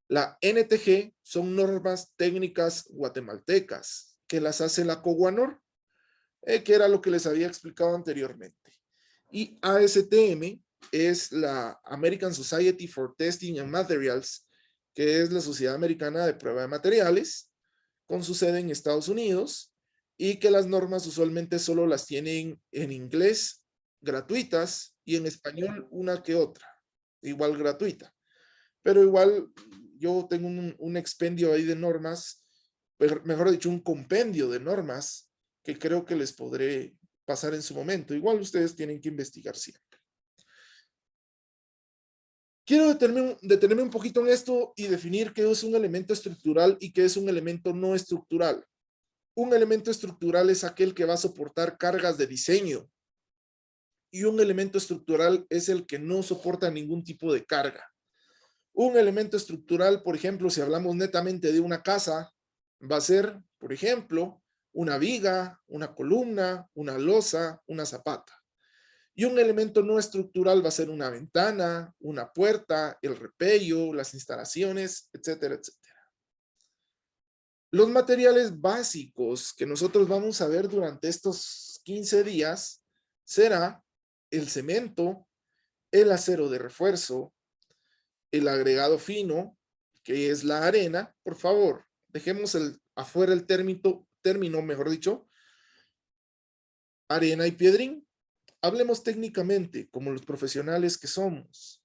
S1: La NTG son normas técnicas guatemaltecas que las hace la COGUANOR, que era lo que les había explicado anteriormente. Y ASTM es la American Society for Testing and Materials, que es la Sociedad Americana de Prueba de Materiales, con su sede en Estados Unidos, y que las normas usualmente solo las tienen en inglés, gratuitas, y en español una que otra, igual gratuita. Pero igual yo tengo un expendio ahí de normas, mejor dicho, un compendio de normas que creo que les podré pasar en su momento. Igual ustedes tienen que investigar siempre. Quiero detenerme un poquito en esto y definir qué es un elemento estructural y qué es un elemento no estructural. Un elemento estructural es aquel que va a soportar cargas de diseño. Y un elemento estructural es el que no soporta ningún tipo de carga. Un elemento estructural, por ejemplo, si hablamos netamente de una casa, va a ser, por ejemplo, una viga, una columna, una losa, una zapata. Y un elemento no estructural va a ser una ventana, una puerta, el repello, las instalaciones, etcétera, etcétera. Los materiales básicos que nosotros vamos a ver durante estos 15 días será el cemento, el acero de refuerzo, el agregado fino, que es la arena. Por favor, dejemos afuera el término, mejor dicho, arena y piedrín. Hablemos técnicamente, como los profesionales que somos.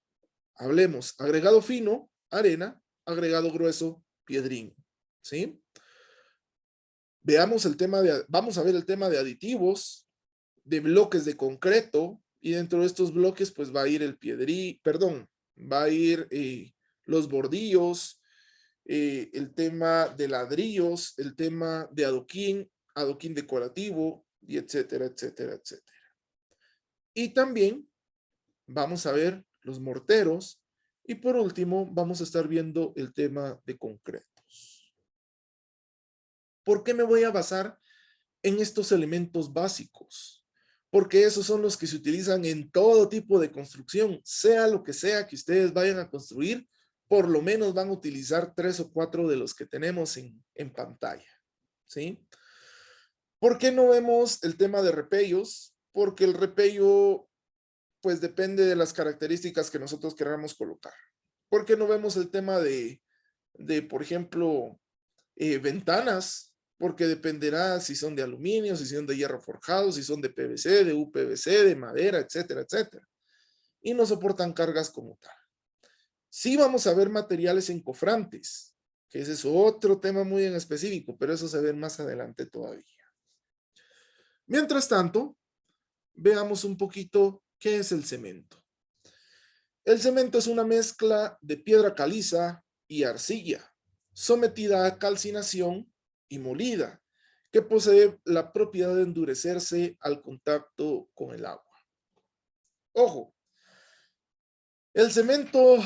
S1: Hablemos agregado fino, arena, agregado grueso, piedrín. ¿Sí? Vamos a ver el tema de aditivos, de bloques de concreto, y dentro de estos bloques pues va a ir el va a ir los bordillos, el tema de ladrillos, el tema de adoquín decorativo, y etcétera, etcétera, etcétera. Y también vamos a ver los morteros, y por último vamos a estar viendo el tema de concretos. ¿Por qué me voy a basar en estos elementos básicos? Porque esos son los que se utilizan en todo tipo de construcción, sea lo que sea que ustedes vayan a construir, por lo menos van a utilizar 3 o 4 de los que tenemos en pantalla, ¿sí? ¿Por qué no vemos el tema de repellos? Porque el repello, pues depende de las características que nosotros queramos colocar. ¿Por qué no vemos el tema de por ejemplo, ventanas? Porque dependerá si son de aluminio, si son de hierro forjado, si son de PVC, de UPVC, de madera, etcétera, etcétera. Y no soportan cargas como tal. Sí vamos a ver materiales encofrantes, que ese es otro tema muy en específico, pero eso se ve más adelante todavía. Mientras tanto, veamos un poquito qué es el cemento. El cemento es una mezcla de piedra caliza y arcilla, sometida a calcinación y molida, que posee la propiedad de endurecerse al contacto con el agua. Ojo, el cemento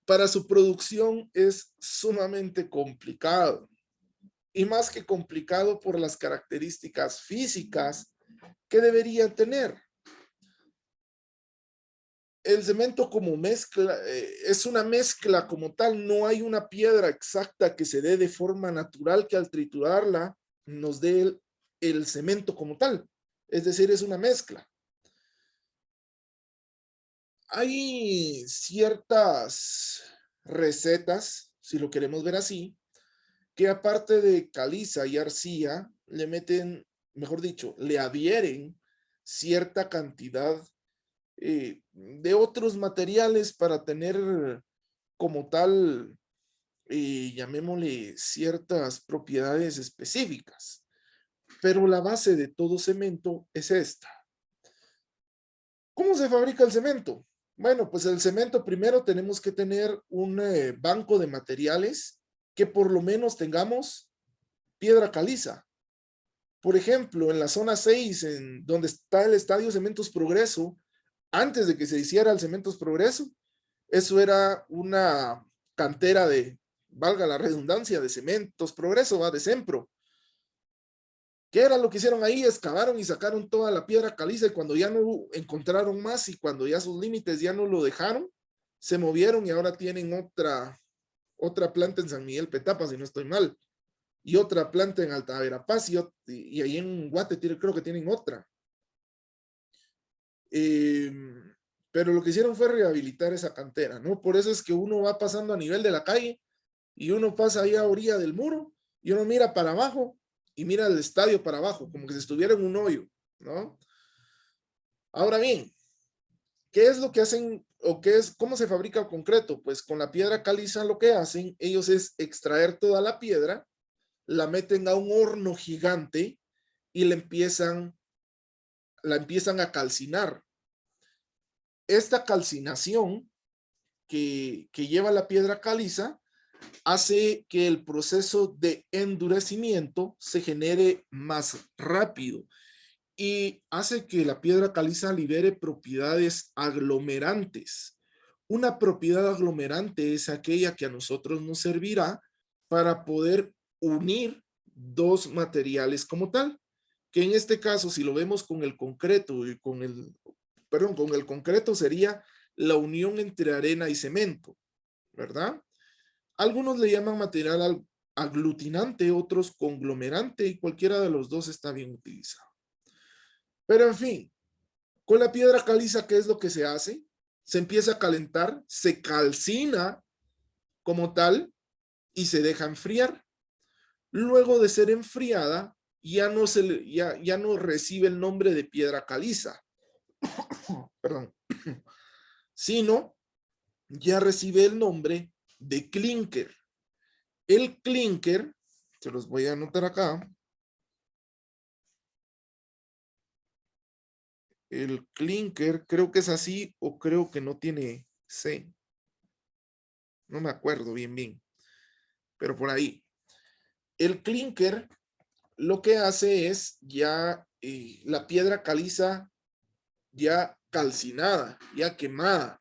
S1: para su producción es sumamente complicado, y más que complicado por las características físicas que debería tener. El cemento como mezcla, es una mezcla como tal, no hay una piedra exacta que se dé de forma natural que al triturarla nos dé el cemento como tal. Es decir, es una mezcla. Hay ciertas recetas, si lo queremos ver así, que aparte de caliza y arcilla, le meten, mejor dicho, le adhieren cierta cantidad de otros materiales para tener como tal, llamémosle ciertas propiedades específicas. Pero la base de todo cemento es esta. ¿Cómo se fabrica el cemento? Bueno, pues el cemento primero tenemos que tener un banco de materiales que por lo menos tengamos piedra caliza. Por ejemplo, en la zona 6, en donde está el Estadio Cementos Progreso, antes de que se hiciera el Cementos Progreso, eso era una cantera de, valga la redundancia, de Cementos Progreso, va de Sempro. ¿Qué era lo que hicieron ahí? Excavaron y sacaron toda la piedra caliza, y cuando ya no encontraron más y cuando ya sus límites ya no lo dejaron, se movieron y ahora tienen otra planta en San Miguel Petapa, si no estoy mal, y otra planta en Alta Verapaz, y ahí en Guate creo que tienen otra. Pero lo que hicieron fue rehabilitar esa cantera, ¿no? Por eso es que uno va pasando a nivel de la calle y uno pasa ahí a orilla del muro y uno mira para abajo y mira el estadio para abajo, como que si estuviera en un hoyo, ¿no? Ahora bien, ¿qué es lo que hacen o cómo se fabrica el concreto? Pues con la piedra caliza lo que hacen ellos es extraer toda la piedra, la meten a un horno gigante y la empiezan a calcinar. Esta calcinación que lleva la piedra caliza hace que el proceso de endurecimiento se genere más rápido y hace que la piedra caliza libere propiedades aglomerantes. Una propiedad aglomerante es aquella que a nosotros nos servirá para poder unir dos materiales como tal, que en este caso, si lo vemos con el concreto y con el concreto sería la unión entre arena y cemento, ¿verdad? Algunos le llaman material aglutinante, otros conglomerante, y cualquiera de los dos está bien utilizado. Pero en fin, con la piedra caliza, ¿qué es lo que se hace? Se empieza a calentar, se calcina como tal y se deja enfriar. Luego de ser enfriada, ya no recibe el nombre de piedra caliza, perdón, sino ya recibe el nombre de clinker. El clinker, se los voy a anotar acá. El clinker, creo que es así o creo que no tiene C. No me acuerdo bien, pero por ahí. El clinker lo que hace es ya la piedra caliza ya calcinada, ya quemada,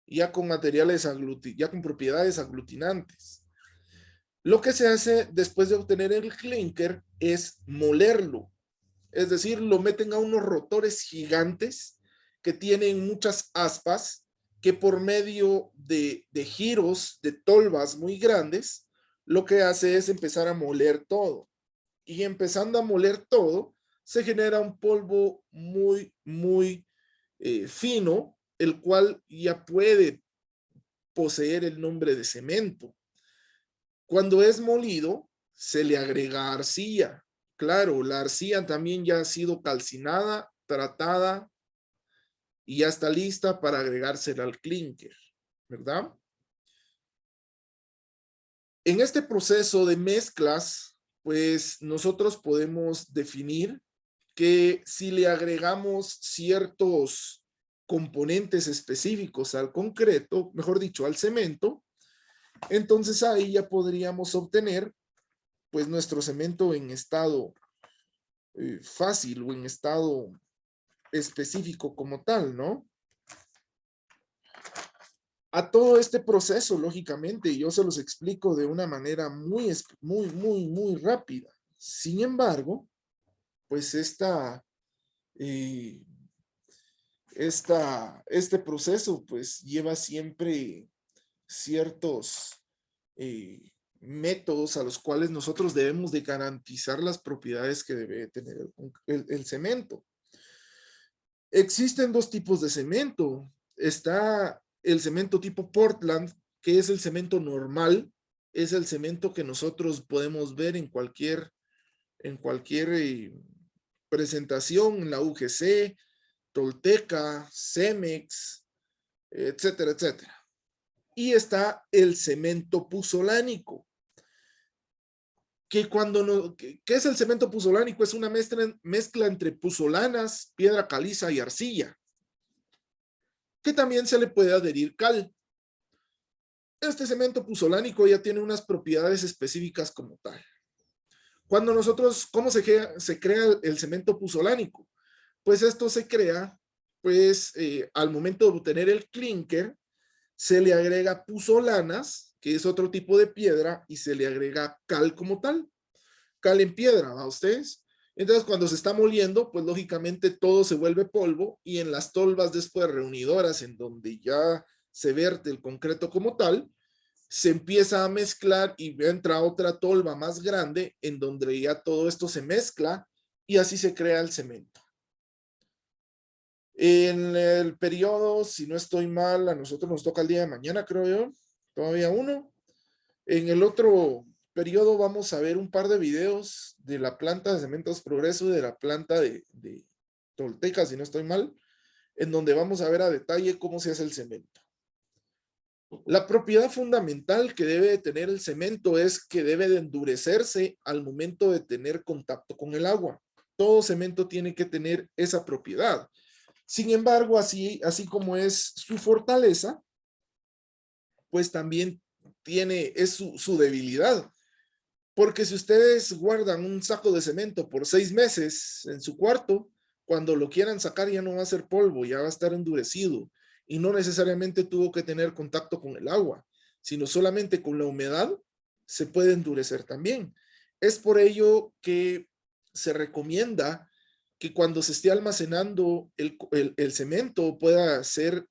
S1: ya con materiales ya con propiedades aglutinantes. Lo que se hace después de obtener el clinker es molerlo. Es decir, lo meten a unos rotores gigantes que tienen muchas aspas que por medio de giros de tolvas muy grandes, lo que hace es empezar a moler todo. Y empezando a moler todo, se genera un polvo muy fino, el cual ya puede poseer el nombre de cemento. Cuando es molido, se le agrega arcilla. Claro, la arcilla también ya ha sido calcinada, tratada y ya está lista para agregársela al clinker, ¿verdad? En este proceso de mezclas, pues nosotros podemos definir que si le agregamos ciertos componentes específicos al concreto, mejor dicho, al cemento, entonces ahí ya podríamos obtener pues nuestro cemento en estado fácil o en estado específico como tal, ¿no? A todo este proceso, lógicamente, yo se los explico de una manera muy rápida. Sin embargo, pues este proceso pues lleva siempre ciertos métodos a los cuales nosotros debemos de garantizar las propiedades que debe tener el cemento. Existen dos tipos de cemento. Está el cemento tipo Portland, que es el cemento normal, es el cemento que nosotros podemos ver en cualquier presentación, en la UGC, Tolteca, Cemex, etcétera, etcétera. Y está el cemento puzolánico, que ¿qué es el cemento puzolánico? Es una mezcla entre puzolanas, piedra caliza y arcilla, que también se le puede adherir cal. Este cemento puzolánico ya tiene unas propiedades específicas como tal. Cuando nosotros, ¿cómo se crea el cemento puzolánico? Pues esto se crea, pues al momento de obtener el clinker, se le agrega puzolanas, que es otro tipo de piedra, y se le agrega cal como tal. Cal en piedra, ¿va ustedes? Entonces, cuando se está moliendo, pues lógicamente todo se vuelve polvo y en las tolvas después reunidoras, en donde ya se vierte el concreto como tal, se empieza a mezclar y entra otra tolva más grande en donde ya todo esto se mezcla y así se crea el cemento. En el periodo, si no estoy mal, a nosotros nos toca el día de mañana, creo yo, todavía uno. En el otro periodo vamos a ver un par de videos de la planta de Cementos Progreso y de la planta de Tolteca, si no estoy mal, en donde vamos a ver a detalle cómo se hace el cemento. La propiedad fundamental que debe de tener el cemento es que debe de endurecerse al momento de tener contacto con el agua. Todo cemento tiene que tener esa propiedad. Sin embargo, así como es su fortaleza, pues también es su debilidad. Porque si ustedes guardan un saco de cemento por 6 meses en su cuarto, cuando lo quieran sacar ya no va a ser polvo, ya va a estar endurecido. Y no necesariamente tuvo que tener contacto con el agua, sino solamente con la humedad se puede endurecer también. Es por ello que se recomienda que cuando se esté almacenando el cemento pueda ser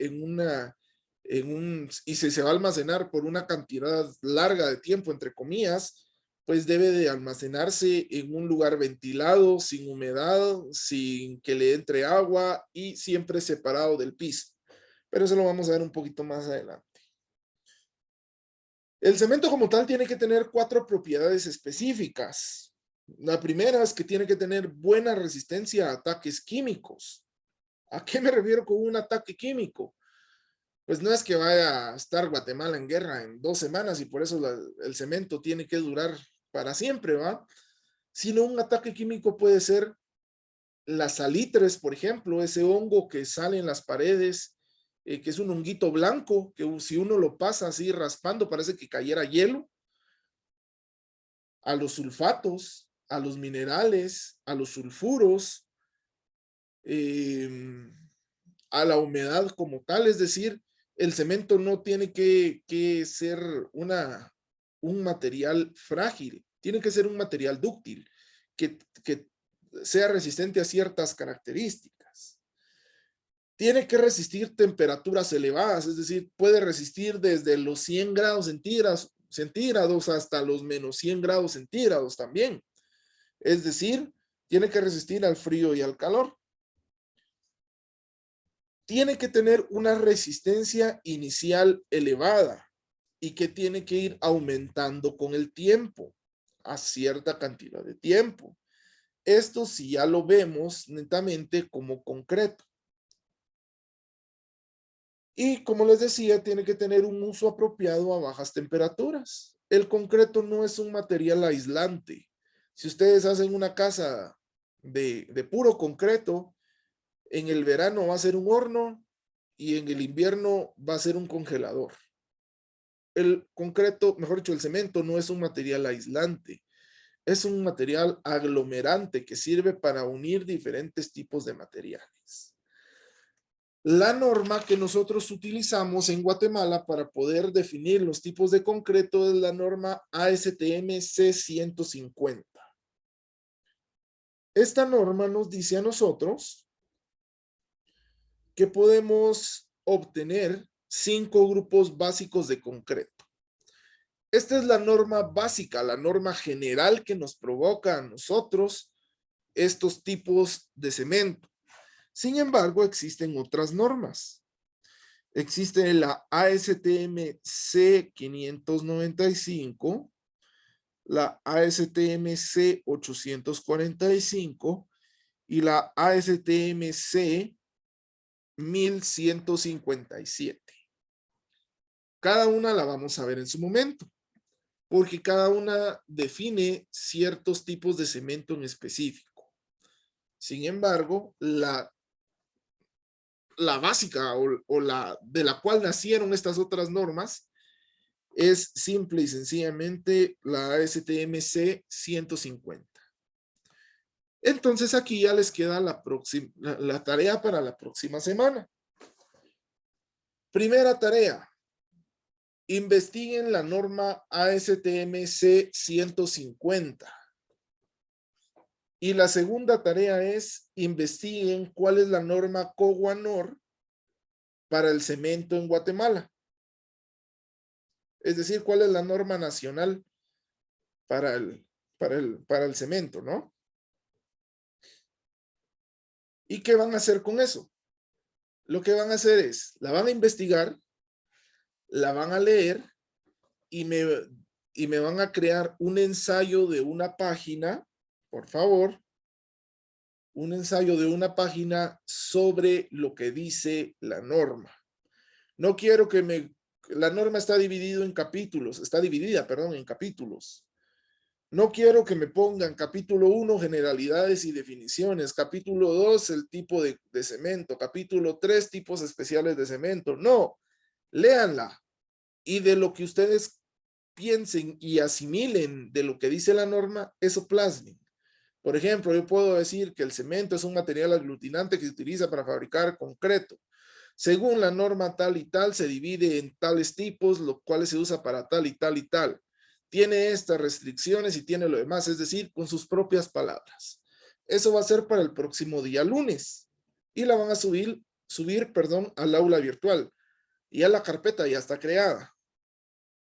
S1: y si se va a almacenar por una cantidad larga de tiempo, entre comillas, pues debe de almacenarse en un lugar ventilado, sin humedad, sin que le entre agua y siempre separado del piso. Pero eso lo vamos a ver un poquito más adelante. El cemento como tal tiene que tener 4 propiedades específicas. La primera es que tiene que tener buena resistencia a ataques químicos. ¿A qué me refiero con un ataque químico? Pues no es que vaya a estar Guatemala en guerra en 2 semanas y por eso el cemento tiene que durar para siempre, ¿va? Sino un ataque químico puede ser las salitres, por ejemplo, ese hongo que sale en las paredes, que es un honguito blanco, que si uno lo pasa así raspando parece que cayera hielo. A los sulfatos, a los minerales, a los sulfuros, a la humedad como tal, es decir, el cemento no tiene que ser un material frágil, tiene que ser un material dúctil, que sea resistente a ciertas características. Tiene que resistir temperaturas elevadas, es decir, puede resistir desde los 100 grados centígrados hasta los menos 100 grados centígrados también. Es decir, tiene que resistir al frío y al calor. Tiene que tener una resistencia inicial elevada y que tiene que ir aumentando con el tiempo, a cierta cantidad de tiempo. Esto sí ya lo vemos netamente como concreto. Y como les decía, tiene que tener un uso apropiado a bajas temperaturas. El concreto no es un material aislante. Si ustedes hacen una casa de puro concreto, en el verano va a ser un horno y en el invierno va a ser un congelador. El concreto, mejor dicho, el cemento no es un material aislante. Es un material aglomerante que sirve para unir diferentes tipos de materiales. La norma que nosotros utilizamos en Guatemala para poder definir los tipos de concreto es la norma ASTM C150. Esta norma nos dice a nosotros que podemos obtener 5 grupos básicos de concreto. Esta es la norma básica, la norma general que nos provoca a nosotros estos tipos de cemento. Sin embargo, existen otras normas. Existe la ASTM C595, la ASTM C845 y la ASTM C1157. Cada una la vamos a ver en su momento, porque cada una define ciertos tipos de cemento en específico. Sin embargo, la básica o la de la cual nacieron estas otras normas es simple y sencillamente la ASTM C150. Entonces aquí ya les queda la tarea para la próxima semana. Primera tarea. Investiguen la norma ASTM C150. Y la segunda tarea es investiguen cuál es la norma COGUANOR para el cemento en Guatemala. Es decir, cuál es la norma nacional para el cemento, ¿no? ¿Y qué van a hacer con eso? Lo que van a hacer es, la van a investigar, la van a leer y me van a crear un ensayo de una página, por favor, un ensayo de una página sobre lo que dice la norma. No quiero que la norma está dividida en capítulos, en capítulos. No quiero que me pongan capítulo 1, generalidades y definiciones, capítulo 2, el tipo de cemento, capítulo 3, tipos especiales de cemento. No, léanla, y de lo que ustedes piensen y asimilen de lo que dice la norma, eso plasmen. Por ejemplo, yo puedo decir que el cemento es un material aglutinante que se utiliza para fabricar concreto. Según la norma tal y tal, se divide en tales tipos, los cuales se usa para tal y tal y tal. Tiene estas restricciones y tiene lo demás, es decir, con sus propias palabras. Eso va a ser para el próximo día lunes. Y la van a subir, al aula virtual. Y ya la carpeta ya está creada.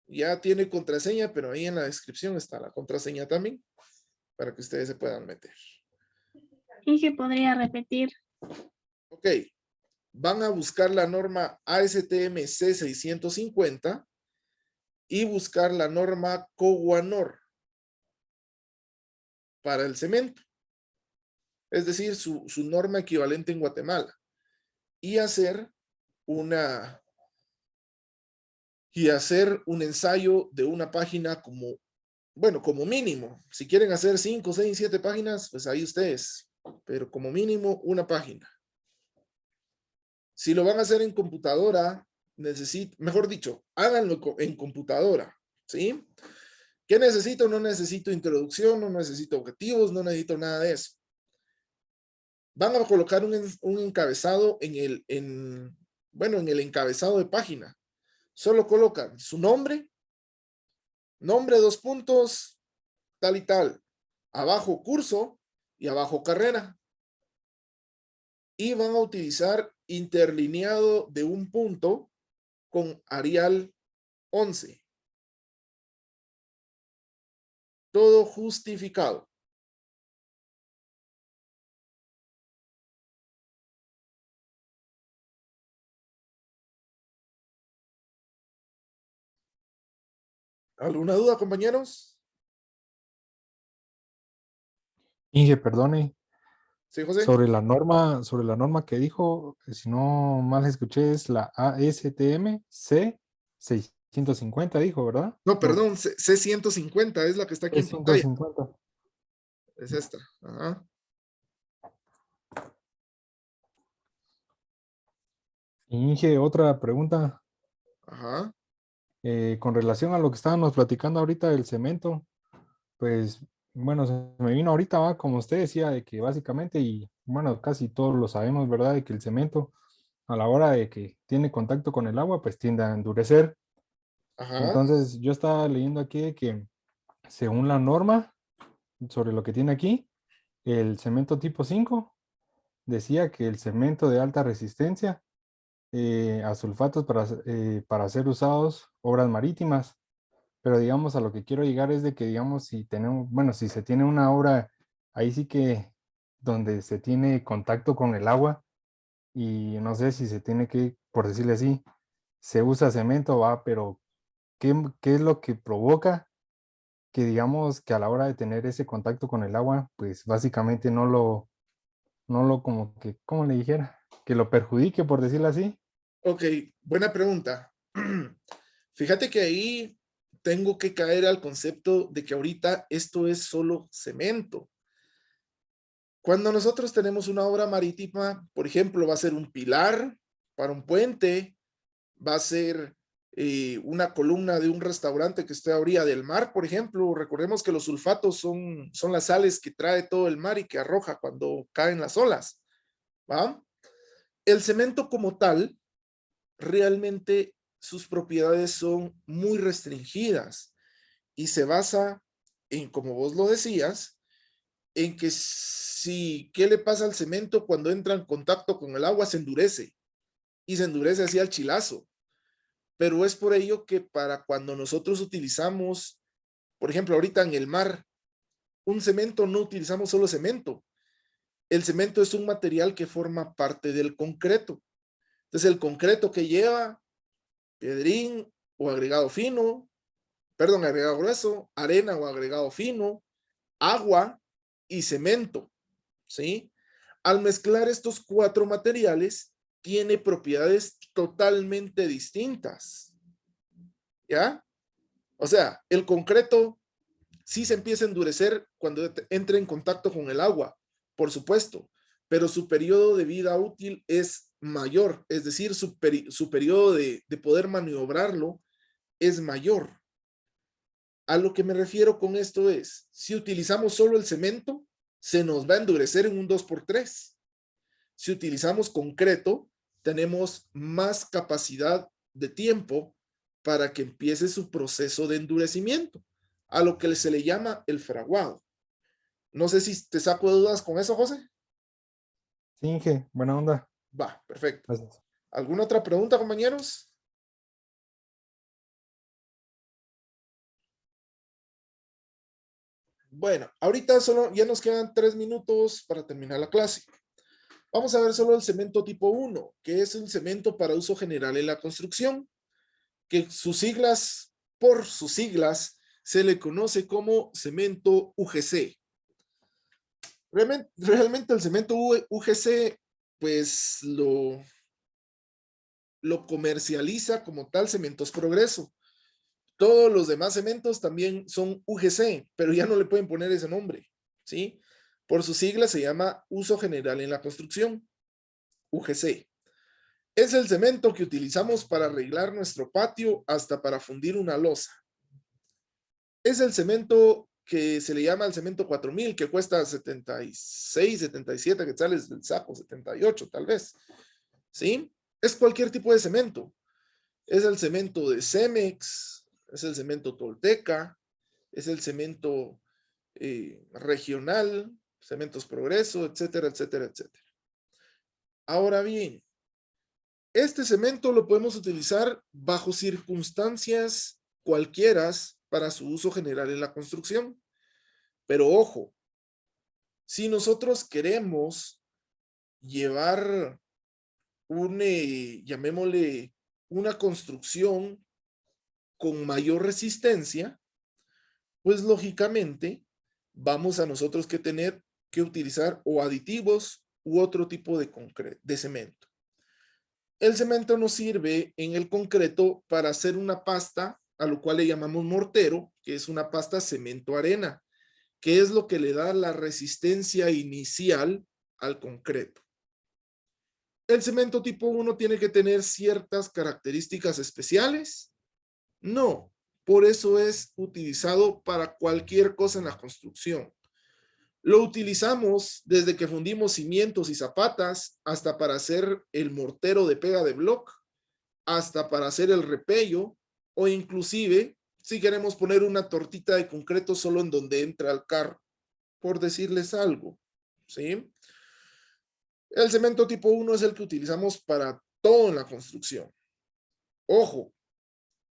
S1: Ya tiene contraseña, pero ahí en la descripción está la contraseña también, para que ustedes se puedan meter.
S6: Inge, ¿podría repetir?
S1: Ok. Van a buscar la norma ASTM C650 y buscar la norma COGUANOR para el cemento. Es decir, su norma equivalente en Guatemala. Y hacer un ensayo de una página como mínimo. Si quieren hacer 5, 6, 7 páginas, pues ahí ustedes. Pero como mínimo una página. Si lo van a hacer en computadora, mejor dicho, háganlo en computadora, ¿sí? ¿Qué necesito? No necesito introducción, no necesito objetivos, no necesito nada de eso. Van a colocar un encabezado en el encabezado de página. Solo colocan su nombre, 2 puntos, tal y tal. Abajo curso y abajo carrera. Y van a utilizar interlineado de un punto con Arial 11. Todo justificado. ¿Alguna duda, compañeros?
S4: Inge, perdone,
S1: Sí, José.
S4: sobre la norma que dijo, si no mal escuché, es la ASTM C650, dijo, ¿verdad?
S1: No, perdón, C150 es la que está aquí en pantalla.
S4: C150.
S1: Es esta. Ajá.
S4: Inge, otra pregunta.
S1: Ajá.
S4: Con relación a lo que estábamos platicando ahorita del cemento, pues, bueno, se me vino ahorita, ¿va? Como usted decía, de que básicamente, y bueno, casi todos lo sabemos, ¿verdad? De que el cemento, a la hora de que tiene contacto con el agua, pues tiende a endurecer.
S1: Ajá.
S4: Entonces, yo estaba leyendo aquí de que, según la norma, sobre lo que tiene aquí, el cemento tipo 5 decía que el cemento de alta resistencia a sulfatos para ser usados obras marítimas. Pero digamos, a lo que quiero llegar es de que, digamos, si tenemos, bueno, si se tiene una obra, ahí sí que donde se tiene contacto con el agua y no sé si se tiene que, por decirle así, se usa cemento, va, pero ¿qué es lo que provoca que digamos que a la hora de tener ese contacto con el agua, pues básicamente no lo como que, ¿cómo le dijera? Que lo perjudique, por decirlo así.
S1: Ok, buena pregunta. Fíjate que ahí tengo que caer al concepto de que ahorita esto es solo cemento. Cuando nosotros tenemos una obra marítima, por ejemplo, va a ser un pilar para un puente, va a ser una columna de un restaurante que esté a orilla del mar, por ejemplo. Recordemos que los sulfatos son las sales que trae todo el mar y que arroja cuando caen las olas, ¿va? El cemento como tal, realmente sus propiedades son muy restringidas y se basa en, como vos lo decías, en que ¿qué le pasa al cemento cuando entra en contacto con el agua? Se endurece y se endurece así al chilazo. Pero es por ello que para cuando nosotros utilizamos, por ejemplo, ahorita en el mar, un cemento, no utilizamos solo cemento. El cemento es un material que forma parte del concreto. Entonces, el concreto que lleva piedrín o agregado fino, agregado grueso, arena o agregado fino, agua y cemento, ¿sí? Al mezclar estos 4 materiales, tiene propiedades totalmente distintas, ¿ya? O sea, el concreto sí se empieza a endurecer cuando entra en contacto con el agua, por supuesto, pero su periodo de vida útil es mayor, es decir, su periodo de poder maniobrarlo es mayor. A lo que me refiero con esto es, si utilizamos solo el cemento, se nos va a endurecer en un 2×3. Si utilizamos concreto, tenemos más capacidad de tiempo para que empiece su proceso de endurecimiento, a lo que se le llama el fraguado. No sé si te saco de dudas con eso, José.
S4: Sí, Inge, buena onda.
S1: Va, perfecto.
S4: Gracias.
S1: ¿Alguna otra pregunta, compañeros? Bueno, ahorita solo ya nos quedan 3 minutos para terminar la clase. Vamos a ver solo el cemento tipo 1, que es un cemento para uso general en la construcción, que por sus siglas, se le conoce como cemento UGC. Realmente el cemento UGC, pues lo comercializa como tal Cementos Progreso. Todos los demás cementos también son UGC, pero ya no le pueden poner ese nombre, ¿sí? Por sus siglas se llama Uso General en la Construcción, UGC. Es el cemento que utilizamos para arreglar nuestro patio hasta para fundir una losa. Es el cemento que se le llama el cemento 4000, que cuesta 76, 77 quetzales del saco, 78 tal vez, ¿sí? Es cualquier tipo de cemento. Es el cemento de Cemex, es el cemento Tolteca, es el cemento regional, Cementos Progreso, etcétera, etcétera, etcétera. Ahora bien, este cemento lo podemos utilizar bajo circunstancias cualquieras para su uso general en la construcción. Pero ojo, si nosotros queremos llevar llamémosle, una construcción con mayor resistencia, pues lógicamente vamos a nosotros que tener que utilizar o aditivos u otro tipo de cemento. El cemento nos sirve en el concreto para hacer una pasta, a lo cual le llamamos mortero, que es una pasta cemento-arena, que es lo que le da la resistencia inicial al concreto. ¿El cemento tipo 1 tiene que tener ciertas características especiales? No, por eso es utilizado para cualquier cosa en la construcción. Lo utilizamos desde que fundimos cimientos y zapatas hasta para hacer el mortero de pega de bloc, hasta para hacer el repello, o inclusive si queremos poner una tortita de concreto solo en donde entra el carro, por decirles algo, ¿sí? El cemento tipo 1 es el que utilizamos para todo en la construcción. Ojo,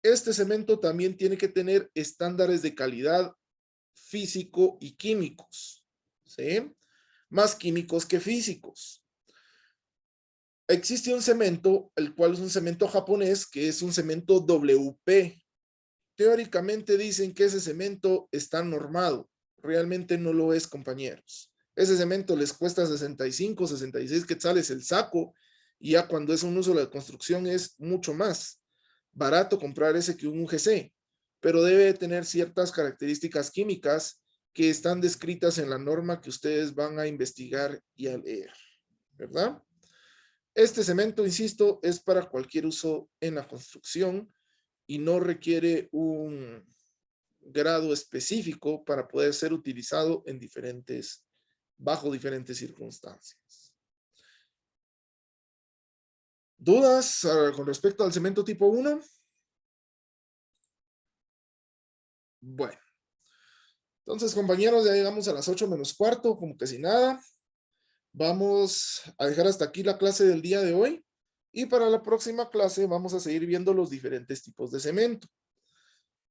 S1: este cemento también tiene que tener estándares de calidad físico y químicos, ¿sí? Más químicos que físicos. Existe un cemento, el cual es un cemento japonés, que es un cemento WP. Teóricamente dicen que ese cemento está normado. Realmente no lo es, compañeros. Ese cemento les cuesta 65, 66 quetzales el saco, y ya cuando es un uso de la construcción es mucho más barato comprar ese que un UGC, pero debe tener ciertas características químicas que están descritas en la norma que ustedes van a investigar y a leer, ¿verdad? Este cemento, insisto, es para cualquier uso en la construcción y no requiere un grado específico para poder ser utilizado en bajo diferentes circunstancias. ¿Dudas con respecto al cemento tipo 1? Bueno. Entonces, compañeros, ya llegamos a las 8:45, como que sin nada. Vamos a dejar hasta aquí la clase del día de hoy. Y para la próxima clase vamos a seguir viendo los diferentes tipos de cemento.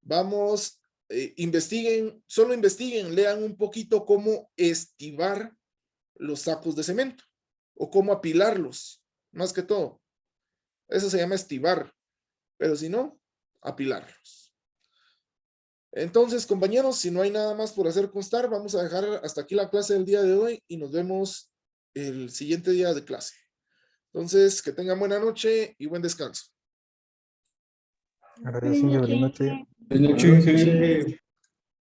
S1: Vamos, solo investiguen, lean un poquito cómo estivar los sacos de cemento o cómo apilarlos, más que todo. Eso se llama estivar, pero si no, apilarlos. Entonces, compañeros, si no hay nada más por hacer constar, vamos a dejar hasta aquí la clase del día de hoy y nos vemos el siguiente día de clase. Entonces, que tengan buena noche y buen descanso.
S4: Gracias, Inge. Buenas noches.
S3: Buenas noches.